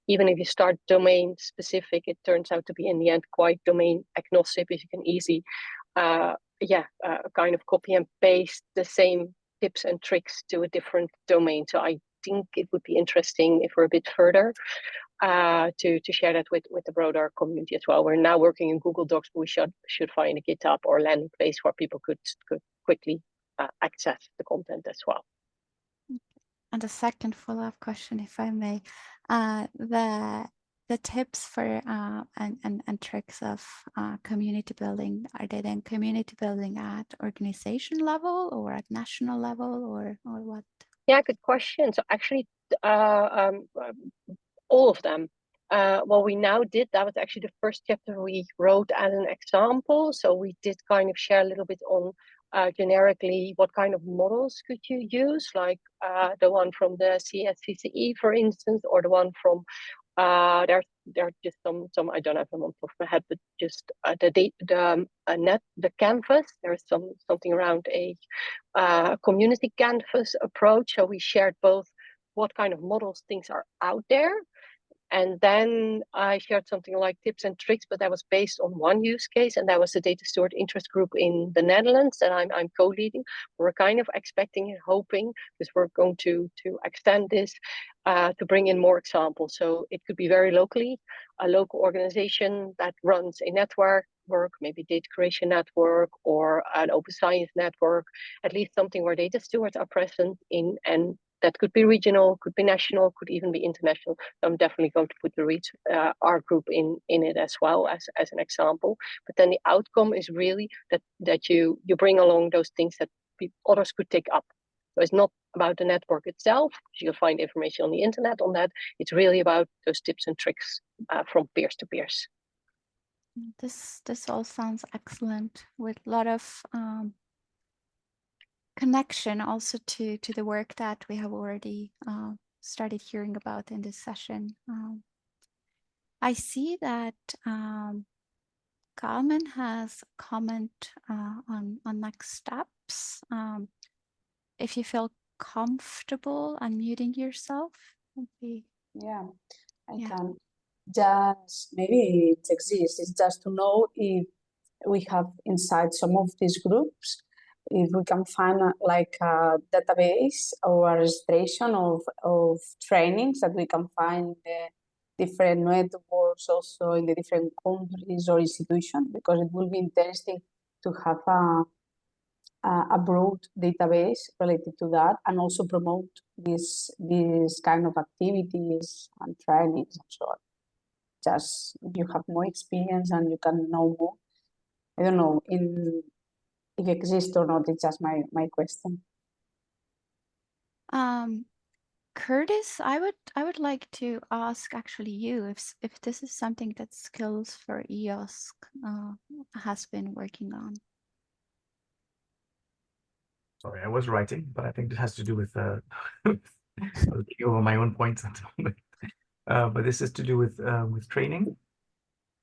Even if you start domain specific, it turns out to be in the end quite domain agnostic, because you can easily kind of copy and paste the same tips and tricks to a different domain. So I think it would be interesting if we're a bit further to share that with the broader community as well. We're now working in Google Docs, but we should find a GitHub or landing place where people could quickly access the content as well. And a second follow-up question, if I may, the tips for and tricks of community building, are they then community building at organization level or at national level or what? Yeah, good question. So actually, all of them. What we now did, that was actually the first chapter we wrote as an example. So we did kind of share a little bit on generically what kind of models could you use, like the one from the CSCCE, for instance, or the one from there are just some I don't have them on top of my head, but just the canvas. There's something around a community canvas approach. So we shared both what kind of models things are out there. And then I shared something like tips and tricks, but that was based on one use case, and that was the Data Steward interest group in the Netherlands that I'm co-leading. We're kind of expecting and hoping, because we're going to extend this to bring in more examples. So it could be very locally, a local organization that runs a network, maybe data creation network or an open science network, at least something where data stewards are present in, and that could be regional, could be national, could even be international. So I'm definitely going to put our group in it as well as an example. But then the outcome is really that you bring along those things that others could take up. So it's not about the network itself. You'll find information on the internet on that. It's really about those tips and tricks from peers to peers. This all sounds excellent, with a lot of connection also to the work that we have already started hearing about in this session. I see that Carmen has a comment on next steps. If you feel comfortable unmuting yourself, yeah, I can. Just maybe it exists. It's just to know if we have inside some of these groups, if we can find like a database or a registration of trainings that we can find the different networks also in the different countries or institutions, because it will be interesting to have a broad database related to that, and also promote these kind of activities and trainings and so on. Just you have more experience and you can know more. I don't know if it exists or not. It's just my question. Curtis, I would like to ask actually you if this is something that Skills for EOSC has been working on. Sorry, I was writing, but I think it has to do with looking over my own points at the moment. But this is to do with training.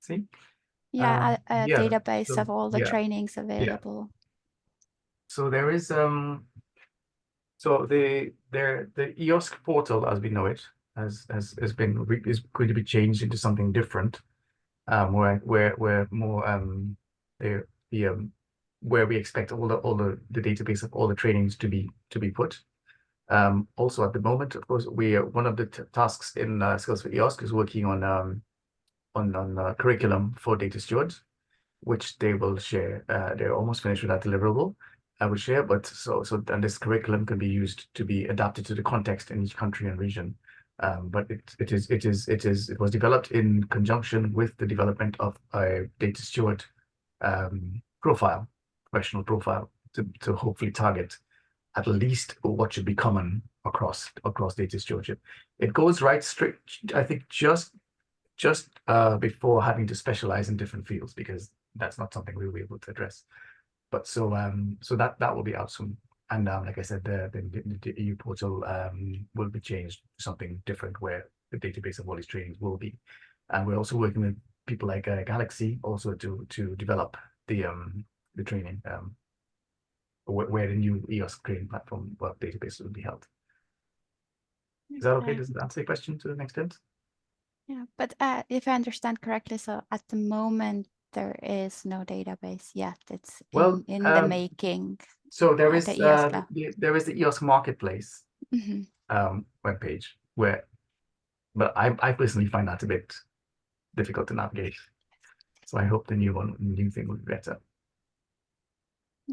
See? Yeah, a database of all the trainings available. Yeah. So there is so the EOSC portal, as we know it, is going to be changed into something different, where more where we expect all the database of all the trainings to be put. Also, at the moment, of course, we are one of the tasks in Skills for EOSC is working on curriculum for data stewards, which they will share. They're almost finished with that deliverable. I will share, but and this curriculum can be used to be adapted to the context in each country and region. But it was developed in conjunction with the development of a data steward profile, professional profile, to hopefully target at least what should be common across data stewardship. It goes right straight, I think, just before having to specialize in different fields, because that's not something we'll be able to address. But so that will be out soon. And like I said, the EU portal will be changed to something different, where the database of all these trainings will be. And we're also working with people like Galaxy also to develop the training where the new EOS training platform database will be held. Is that okay? Does that answer your question to an extent? Yeah, but if I understand correctly, so at the moment there is no database yet. It's in the making. So there is the EOS Club. there is the EOS Marketplace webpage but I personally find that a bit difficult to navigate. So I hope the new thing will be better.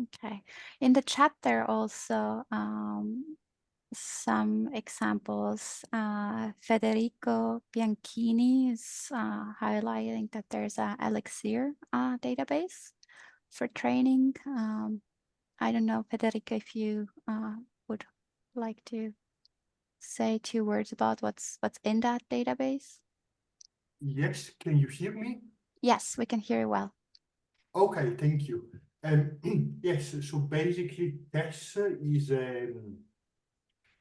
Okay. In the chat there are also some examples. Federico Bianchini is highlighting that there's a Elixir database for training. I don't know, Federico, if you would like to say 2 words about what's in that database. Yes, can you hear me? Yes, we can hear you well. Okay, thank you. Yes, so basically TESS is a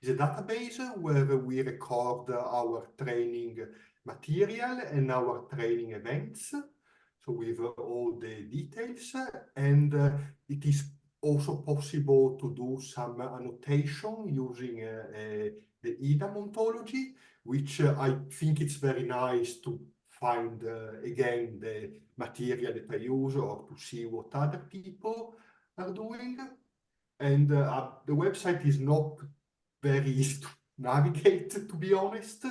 database where we record our training material and our training events. So with all the details, and it is also possible to do some annotation using the EDAM ontology, which I think it's very nice to find again the material that I use or to see what other people are doing. And the website is not very easy to navigate, to be honest.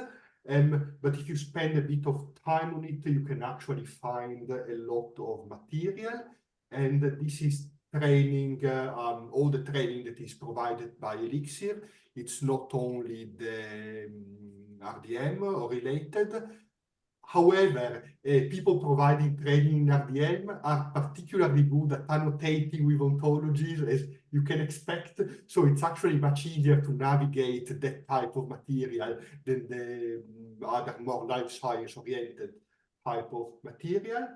But if you spend a bit of time on it, you can actually find a lot of material. And this is training, all the training that is provided by Elixir. It's not only the RDM or related. However, people providing training in RDM are particularly good at annotating with ontologies, as you can expect. So it's actually much easier to navigate that type of material than the other more life science oriented type of material.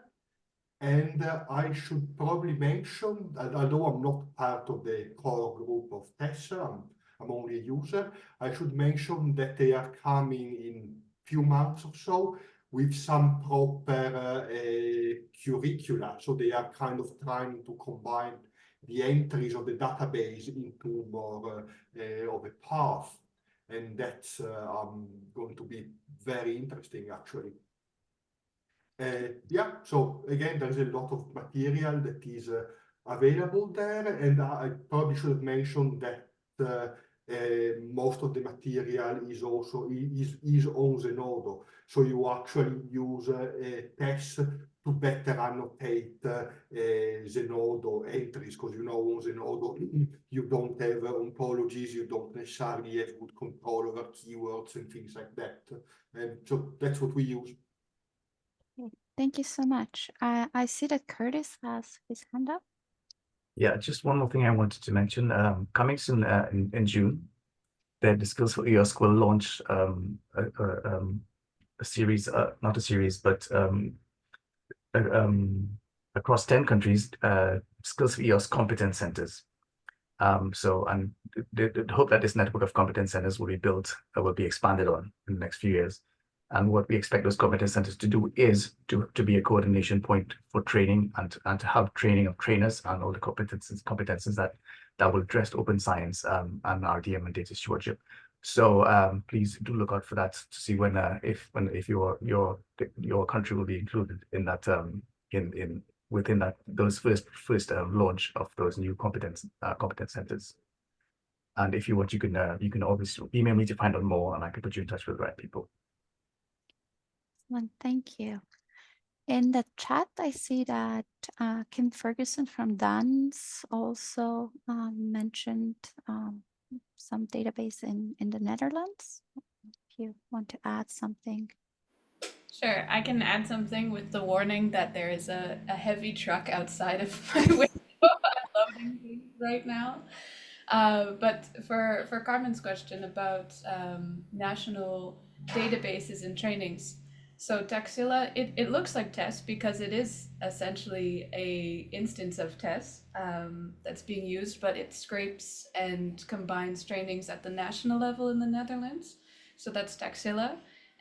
And I should probably mention, although I'm not part of the core group of TESS, I'm only a user, I should mention that they are coming in few months or so with some proper curricula. So they are kind of trying to combine the entries of the database into more of a path. And that's going to be very interesting, actually. Yeah, so again, there's a lot of material that is available there, and I probably should have mentioned that most of the material is also is on Zenodo. So you actually use TESS to better annotate Zenodo entries, because you know on Zenodo you don't have ontologies, you don't necessarily have good control over keywords and things like that. And so that's what we use. Thank you so much. I see that Curtis has his hand up. Yeah, just one more thing I wanted to mention. Coming soon in June, the Skills for EOSC will launch a series, not a series, but across 10 countries, Skills for EOSC competence centers. So, and the hope that this network of competence centers will be built, will be expanded on in the next few years. And what we expect those competence centers to do is to be a coordination point for training and to have training of trainers and all the competences that will address open science and RDM and data stewardship. So please do look out for that to see when if your country will be included in that within that those first launch of those new competence centers. And if you want, you can always email me to find out more, and I can put you in touch with the right people. Excellent, thank you. In the chat, I see that Kim Ferguson from DANS also mentioned some database in the Netherlands. If you want to add something. Sure, I can add something with the warning that there is a heavy truck outside of my window unloading things right now. But for Carmen's question about national databases and trainings, so Taxila, it looks like TESS because it is essentially a instance of TESS that's being used, but it scrapes and combines trainings at the national level in the Netherlands. So that's Taxila.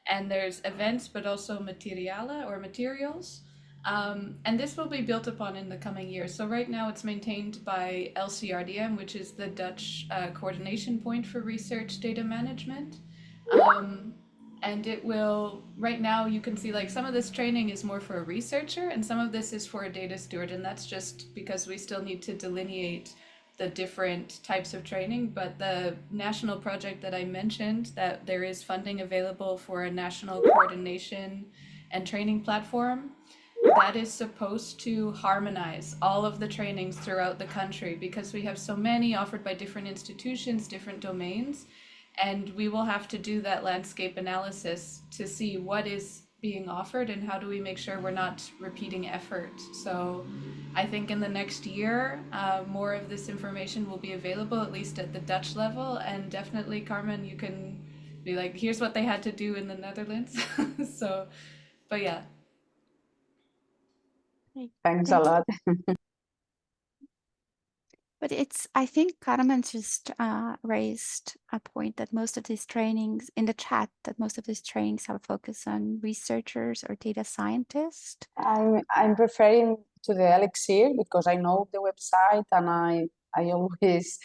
And there's events, but also materialen or materials. And this will be built upon in the coming years. So right now it's maintained by LCRDM, which is the Dutch coordination point for research data management. And it will, right now you can see like some of this training is more for a researcher and some of this is for a data steward. And that's just because we still need to delineate the different types of training, but the national project that I mentioned, that there is funding available for a national coordination and training platform, that is supposed to harmonize all of the trainings throughout the country because we have so many offered by different institutions, different domains, and we will have to do that landscape analysis to see what is being offered and how do we make sure we're not repeating effort. So I think in the next year, more of this information will be available, at least at the Dutch level. And definitely, Carmen, you can be like, here's what they had to do in the Netherlands. So, but yeah. Thanks a lot. But I think Carmen just raised a point that most of these trainings in the chat, that most of these trainings have a focus on researchers or data scientists. I'm referring to the Elixir because I know the website and I always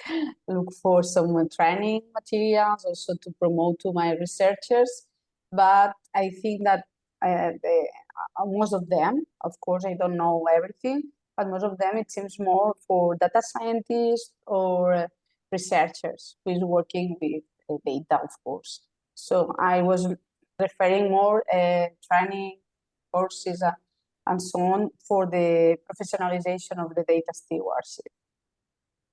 look for some training materials also to promote to my researchers. But I think that most of them, of course, I don't know everything, but most of them, it seems more for data scientists or researchers who is working with data, of course. So I was referring more training courses and so on for the professionalization of the data stewardship.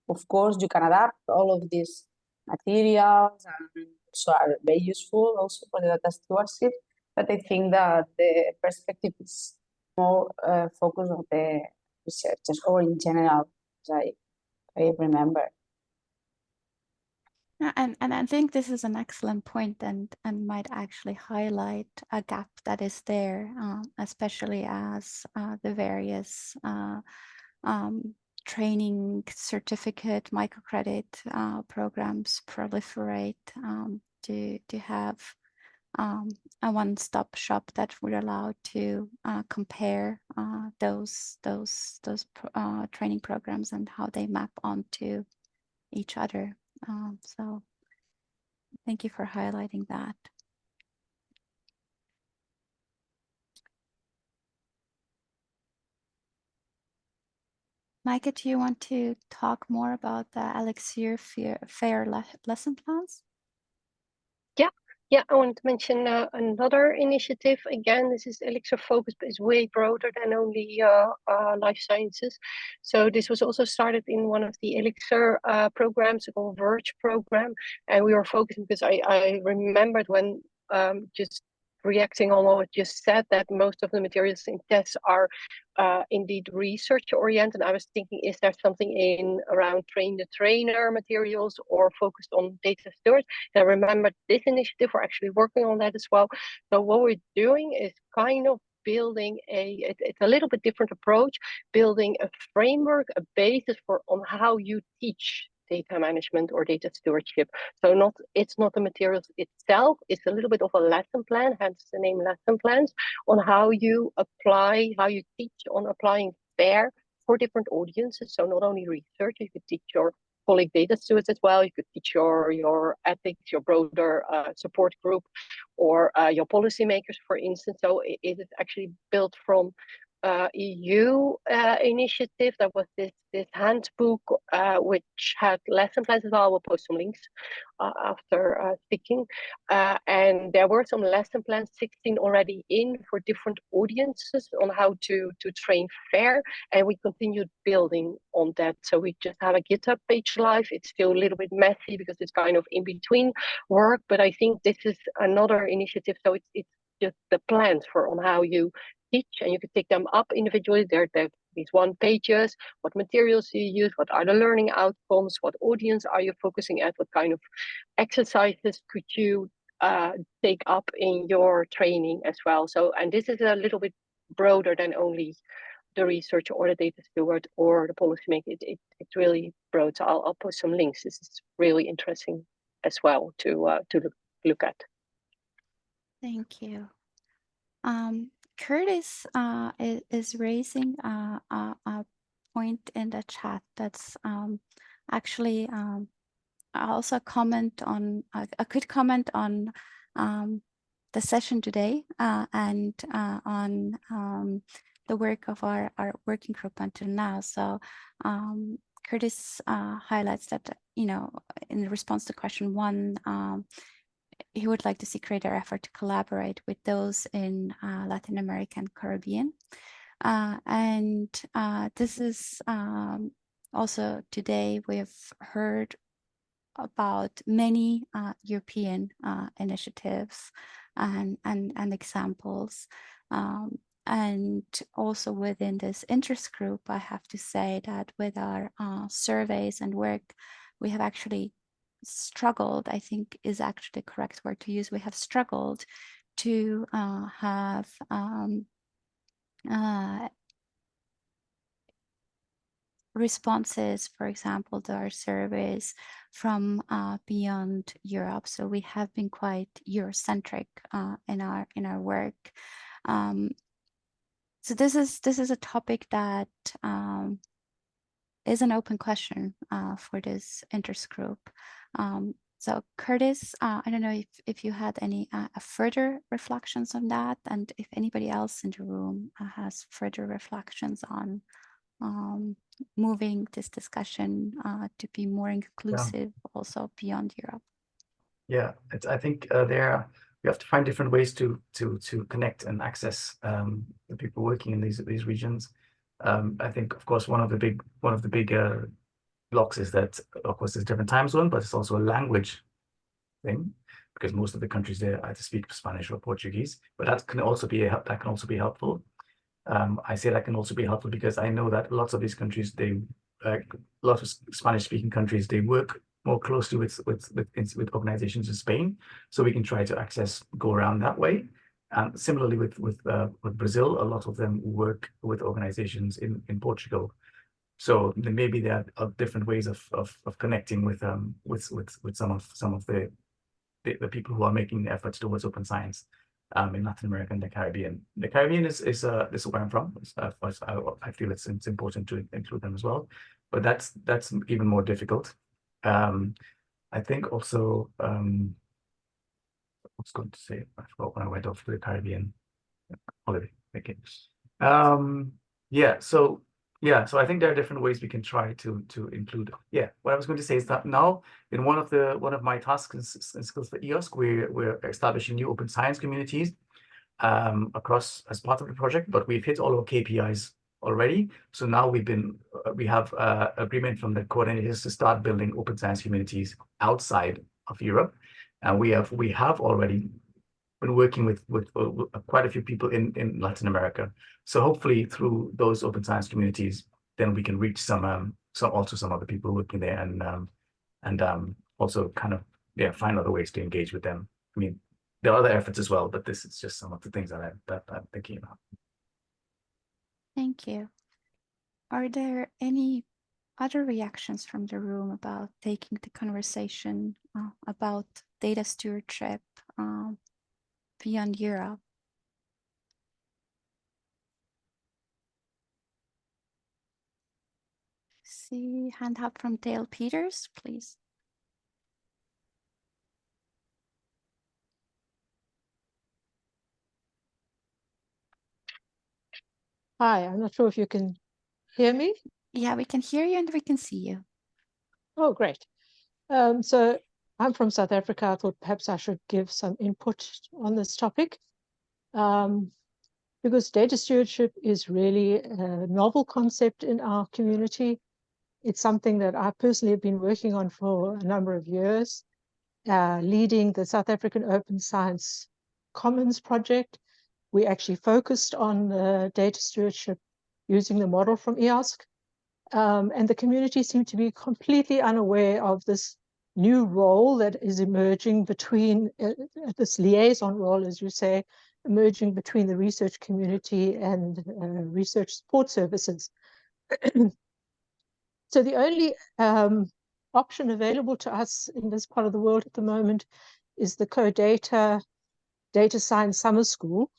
Of course, you can adapt all of these materials and so are very useful also for the data stewardship, but I think that the perspective is more focused on the researchers or in general, as I remember. And I think this is an excellent point and might actually highlight a gap that is there, especially as the various training certificate microcredit programs proliferate to have a one-stop shop that would allow to compare those training programs and how they map onto each other. So thank you for highlighting that. Micah, do you want to talk more about the Elixir Fair lesson plans? Yeah, I wanted to mention another initiative. Again, this is Elixir focus, but it's way broader than only life sciences. So this was also started in one of the Elixir programs, the Converge program, and we were focusing because I remembered when just reacting on what you just said, that most of the materials in tests are indeed research oriented. I was thinking, is there something in around train the trainer materials or focused on data stewards? And I remember this initiative, we're actually working on that as well. So what we're doing is kind of building it's a little bit different approach, building a framework, a basis for on how you teach data management or data stewardship. So it's not the materials itself, it's a little bit of a lesson plan, hence the name lesson plans, on how you apply, how you teach on applying FAIR for different audiences. So not only research, you could teach your colleague data stewards as well, you could teach your ethics, your broader support group, or your policymakers, for instance. So it is actually built from EU initiative. There was this handbook which had lesson plans as well. I will post some links after speaking. And there were some lesson plans, 16 already in for different audiences on how to train fair. And we continued building on that. So we just have a GitHub page live. It's still a little bit messy because it's kind of in between work, but I think this is another initiative. So it's just the plans for on how you teach, and you can take them up individually. There these one pages. What materials do you use? What are the learning outcomes? What audience are you focusing at? What kind of exercises could you take up in your training as well? So, and this is a little bit broader than only the researcher or the data steward or the policymaker. It's really broad. So I'll post some links. This is really interesting as well to look at. Thank you. Curtis is raising a point in the chat that's actually also comment on a good comment on the session today and on the work of our working group until now. So Curtis highlights that, you know, in response to question 1, he would like to see greater effort to collaborate with those in Latin America and Caribbean. And this is also today we've heard about many European initiatives and examples. And also within this interest group, I have to say that with our surveys and work, we have actually struggled, I think is actually the correct word to use. We have struggled to have responses, for example, to our surveys from beyond Europe. So we have been quite Eurocentric in our work. So this is a topic that is an open question for this interest group. So Curtis, I don't know if you had any further reflections on that, and if anybody else in the room has further reflections on moving this discussion to be more inclusive, also beyond Europe. Yeah, I think we have to find different ways to connect and access the people working in these regions. I think, of course, one of the big blocks is that, of course, there's different time zone, but it's also a language thing, because most of the countries there either speak Spanish or Portuguese. But that can also be helpful. I say that can also be helpful because I know that lots of these countries, lots of Spanish-speaking countries, they work more closely with organizations in Spain, so we can try to go around that way. And similarly with Brazil, a lot of them work with organizations in Portugal. So maybe there are different ways of connecting with some of the people who are making efforts towards open science in Latin America and the Caribbean. The Caribbean is this is where I'm from. I feel it's important to include them as well, but that's even more difficult. I think also I was going to say, I forgot when I went off to the Caribbean holiday. Okay. So I think there are different ways we can try to include. Yeah, what I was going to say is that now in one of my tasks and skills for EOSC, we're establishing new open science communities across as part of the project, but we've hit all our KPIs already. So now we have agreement from the coordinators to start building open science communities outside of Europe, and we have already been working with quite a few people in Latin America. So hopefully through those open science communities, then we can reach some other people working there and also kind of find other ways to engage with them. I mean, there are other efforts as well, but this is just some of the things that I'm thinking about. Thank you. Are there any other reactions from the room about taking the conversation about data stewardship beyond Europe? See hand up from Dale Peters, please. Hi, I'm not sure if you can hear me. Yeah, we can hear you and we can see you. Oh, great. So I'm from South Africa. I thought perhaps I should give some input on this topic because data stewardship is really a novel concept in our community. It's something that I personally have been working on for a number of years, leading the South African Open Science Commons project. We actually focused on data stewardship using the model from EOSC. And the community seemed to be completely unaware of this new role that is emerging between this liaison role, as you say, emerging between the research community and research support services. So the only option available to us in this part of the world at the moment is the CoData Data Science Summer School.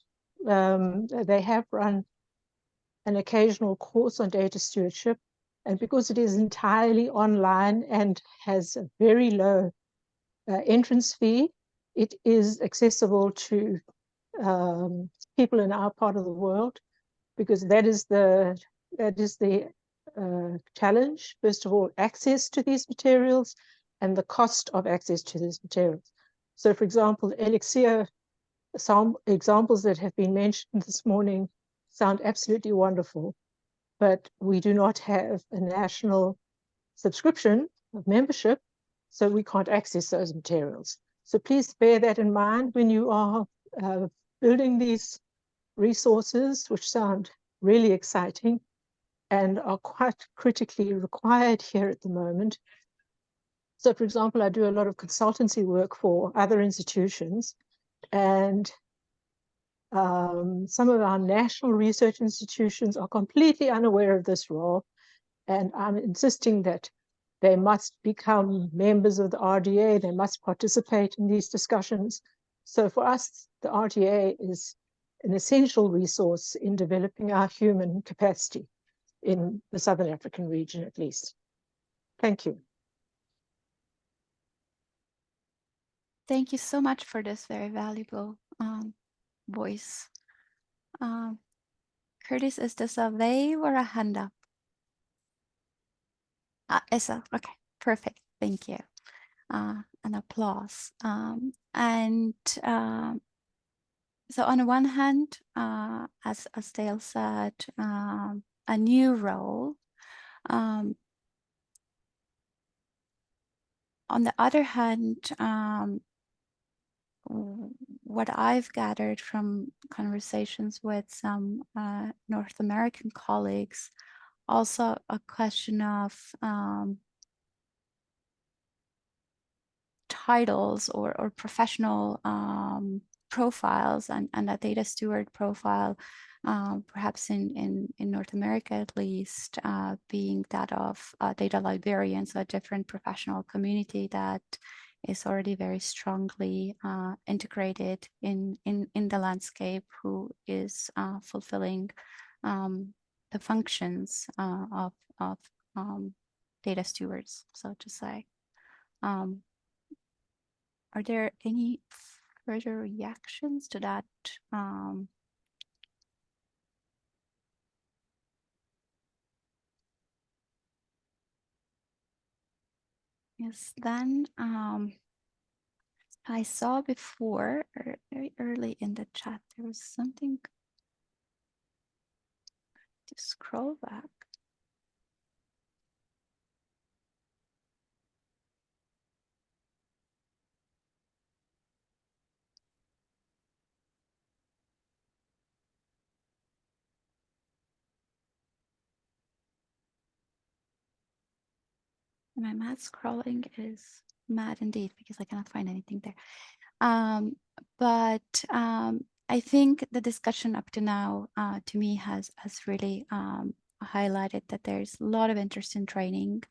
They have run an occasional course on data stewardship, and because it is entirely online and has a very low entrance fee, it is accessible to people in our part of the world, because that is the challenge. First of all, access to these materials and the cost of access to these materials. So, for example, Elixir, some examples that have been mentioned this morning sound absolutely wonderful, but we do not have a national subscription of membership, so we can't access those materials. So please bear that in mind when you are building these resources, which sound really exciting and are quite critically required here at the moment. So, for example, I do a lot of consultancy work for other institutions, and some of our national research institutions are completely unaware of this role, and I'm insisting that they must become members of the RDA, they must participate in these discussions. So for us, the RDA is an essential resource in developing our human capacity in the Southern African region, at least. Thank you. Thank you so much for this very valuable voice. Curtis, is this a wave or a hand up? Issa, okay, perfect, thank you. An applause. So on the one hand, as Dale said, a new role. On the other hand, what I've gathered from conversations with some North American colleagues, also a question of titles or professional profiles, and a data steward profile, perhaps in North America at least, being that of data librarians, a different professional community that is already very strongly integrated in the landscape, who is fulfilling the functions of data stewards, so to say. Are there any further reactions to that? Yes, then I saw before, very early in the chat, there was something to scroll back. My mad scrolling is mad indeed, because I cannot find anything there. But I think the discussion up to now, to me, has really highlighted that there's a lot of interest in training,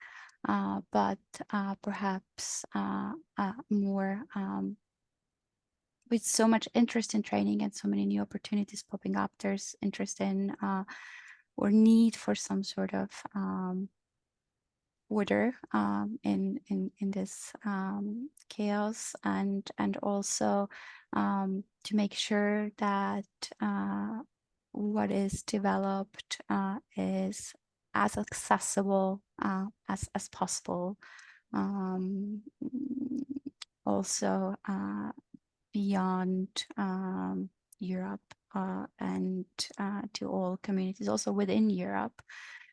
but perhaps more with so much interest in training and so many new opportunities popping up, there's interest in or need for some sort of order in this chaos, and also to make sure that what is developed is as accessible as possible. Also beyond Europe and to all communities also within Europe.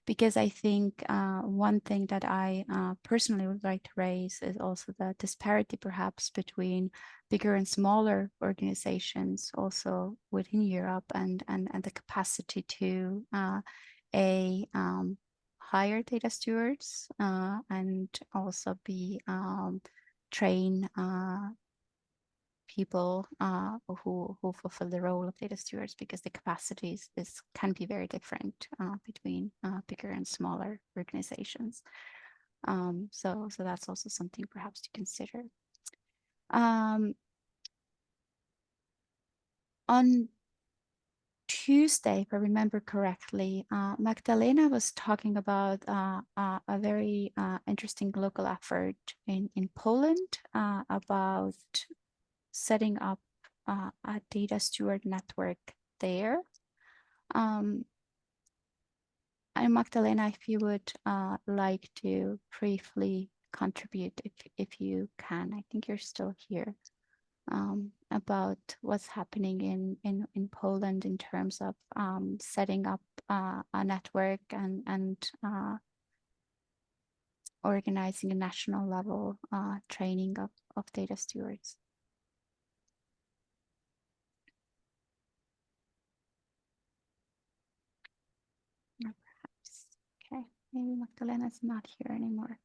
Because I think one thing that I personally would like to raise is also the disparity perhaps between bigger and smaller organizations also within Europe, and the capacity to hire data stewards and also be train people who fulfill the role of data stewards, because the capacities can be very different between bigger and smaller organizations. So that's also something perhaps to consider. On Tuesday, if I remember correctly, Magdalena was talking about a very interesting local effort in Poland about setting up a data steward network there. And Magdalena, if you would like to briefly contribute, if you can, I think you're still here, about what's happening in Poland in terms of setting up a network and organizing a national level training of data stewards. Or perhaps, okay, maybe Magdalena's not here anymore.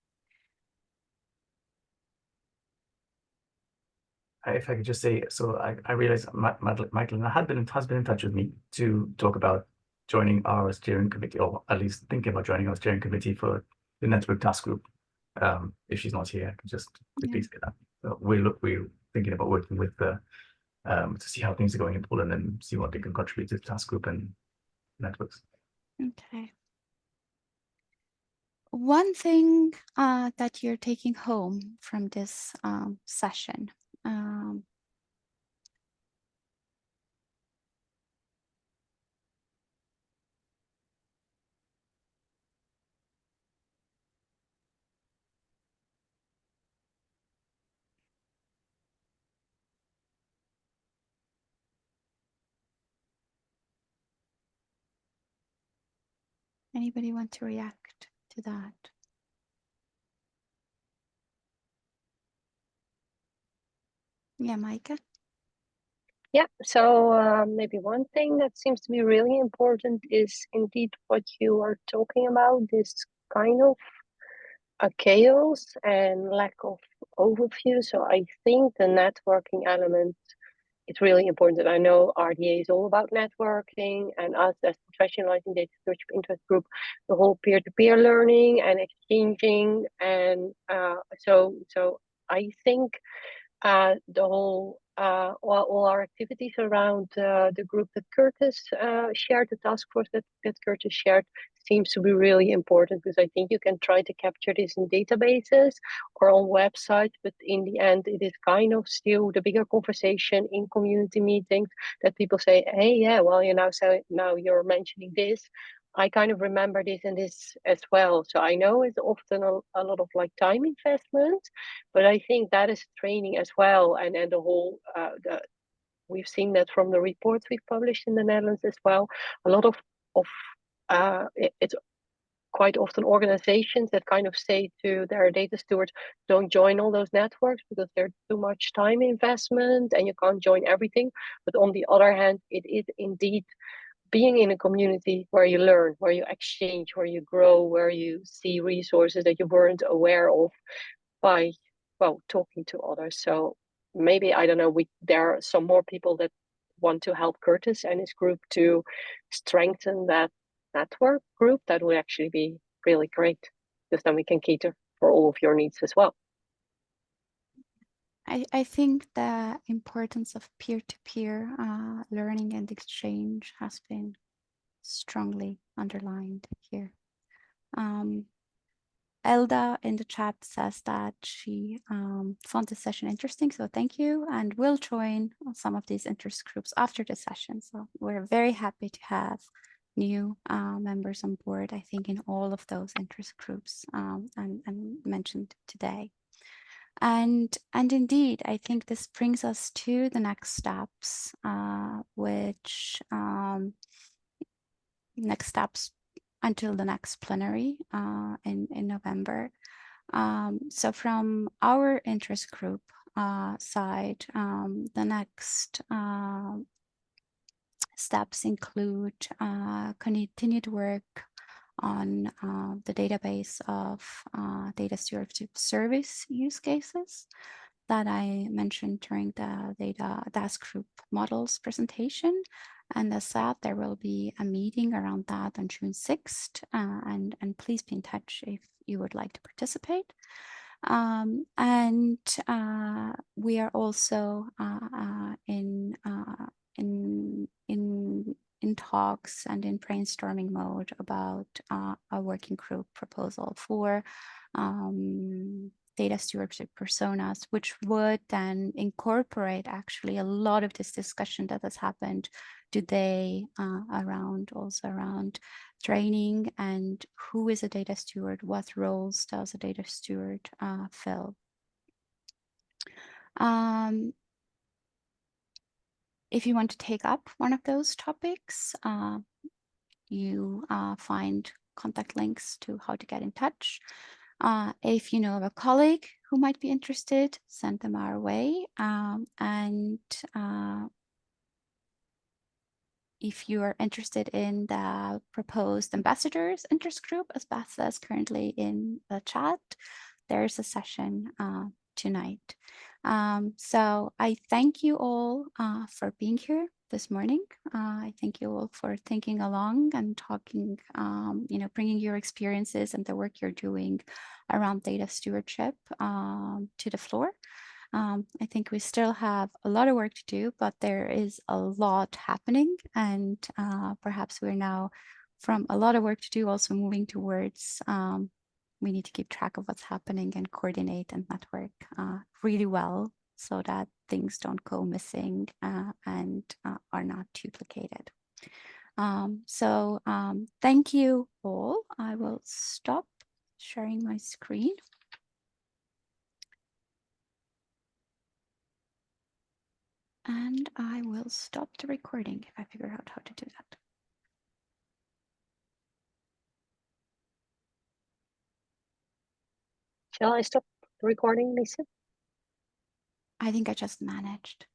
If I could just say, so I realized Magdalena has been in touch with me to talk about joining our steering committee, or at least thinking about joining our steering committee for the network task group. If she's not here, I can just quickly say that. So we're thinking about working with the to see how things are going in Poland and see what they can contribute to the task group and networks. Okay. One thing that you're taking home from this session, anybody want to react to that? Yeah, Micah? Yeah, so maybe one thing that seems to be really important is indeed what you are talking about, this kind of a chaos and lack of overview. So I think the networking element is really important. I know RDA is all about networking, and us as professionalizing data stewardship interest group, the whole peer-to-peer learning and exchanging, and so I think the whole all our activities around the group that Curtis shared, the task force that Curtis shared, seems to be really important, because I think you can try to capture this in databases or on websites, but in the end, it is kind of still the bigger conversation in community meetings that people say, hey, yeah, well, you know, so now you're mentioning this. I kind of remember this and this as well. So I know it's often a lot of like time investment, but I think that is training as well. And then the whole, we've seen that from the reports we've published in the Netherlands as well. A lot of it's quite often organizations that kind of say to their data stewards, don't join all those networks because they're too much time investment and you can't join everything. But on the other hand, it is indeed being in a community where you learn, where you exchange, where you grow, where you see resources that you weren't aware of by, well, talking to others. So maybe, I don't know, there are some more people that want to help Curtis and his group to strengthen that network group. That would actually be really great, because then we can cater for all of your needs as well. I think the importance of peer-to-peer learning and exchange has been strongly underlined here. Elda in the chat says that she found this session interesting, so thank you, and will join some of these interest groups after the session. So we're very happy to have new members on board, I think, in all of those interest groups and mentioned today. And indeed, I think this brings us to the next steps, which next steps until the next plenary in November. So from our interest group side, the next steps include continued work on the database of data stewardship service use cases that I mentioned during the data task group models presentation. And as said, there will be a meeting around that on June 6th, and please be in touch if you would like to participate. And we are also in talks and in brainstorming mode about a working group proposal for data stewardship personas, which would then incorporate actually a lot of this discussion that has happened today around training and who is a data steward, what roles does a data steward fill. If you want to take up one of those topics, you find contact links to how to get in touch. If you know of a colleague who might be interested, send them our way. If you are interested in the proposed ambassadors interest group, as Beth says currently in the chat, there's a session tonight. So I thank you all for being here this morning. I thank you all for thinking along and talking, bringing your experiences and the work you're doing around data stewardship to the floor. I think we still have a lot of work to do, but there is a lot happening, and perhaps we're now, from a lot of work to do, also moving towards we need to keep track of what's happening and coordinate and network really well so that things don't go missing and are not duplicated. So thank you all. I will stop sharing my screen. And I will stop the recording if I figure out how to do that. Shall I stop the recording, Lisa? I think I just managed.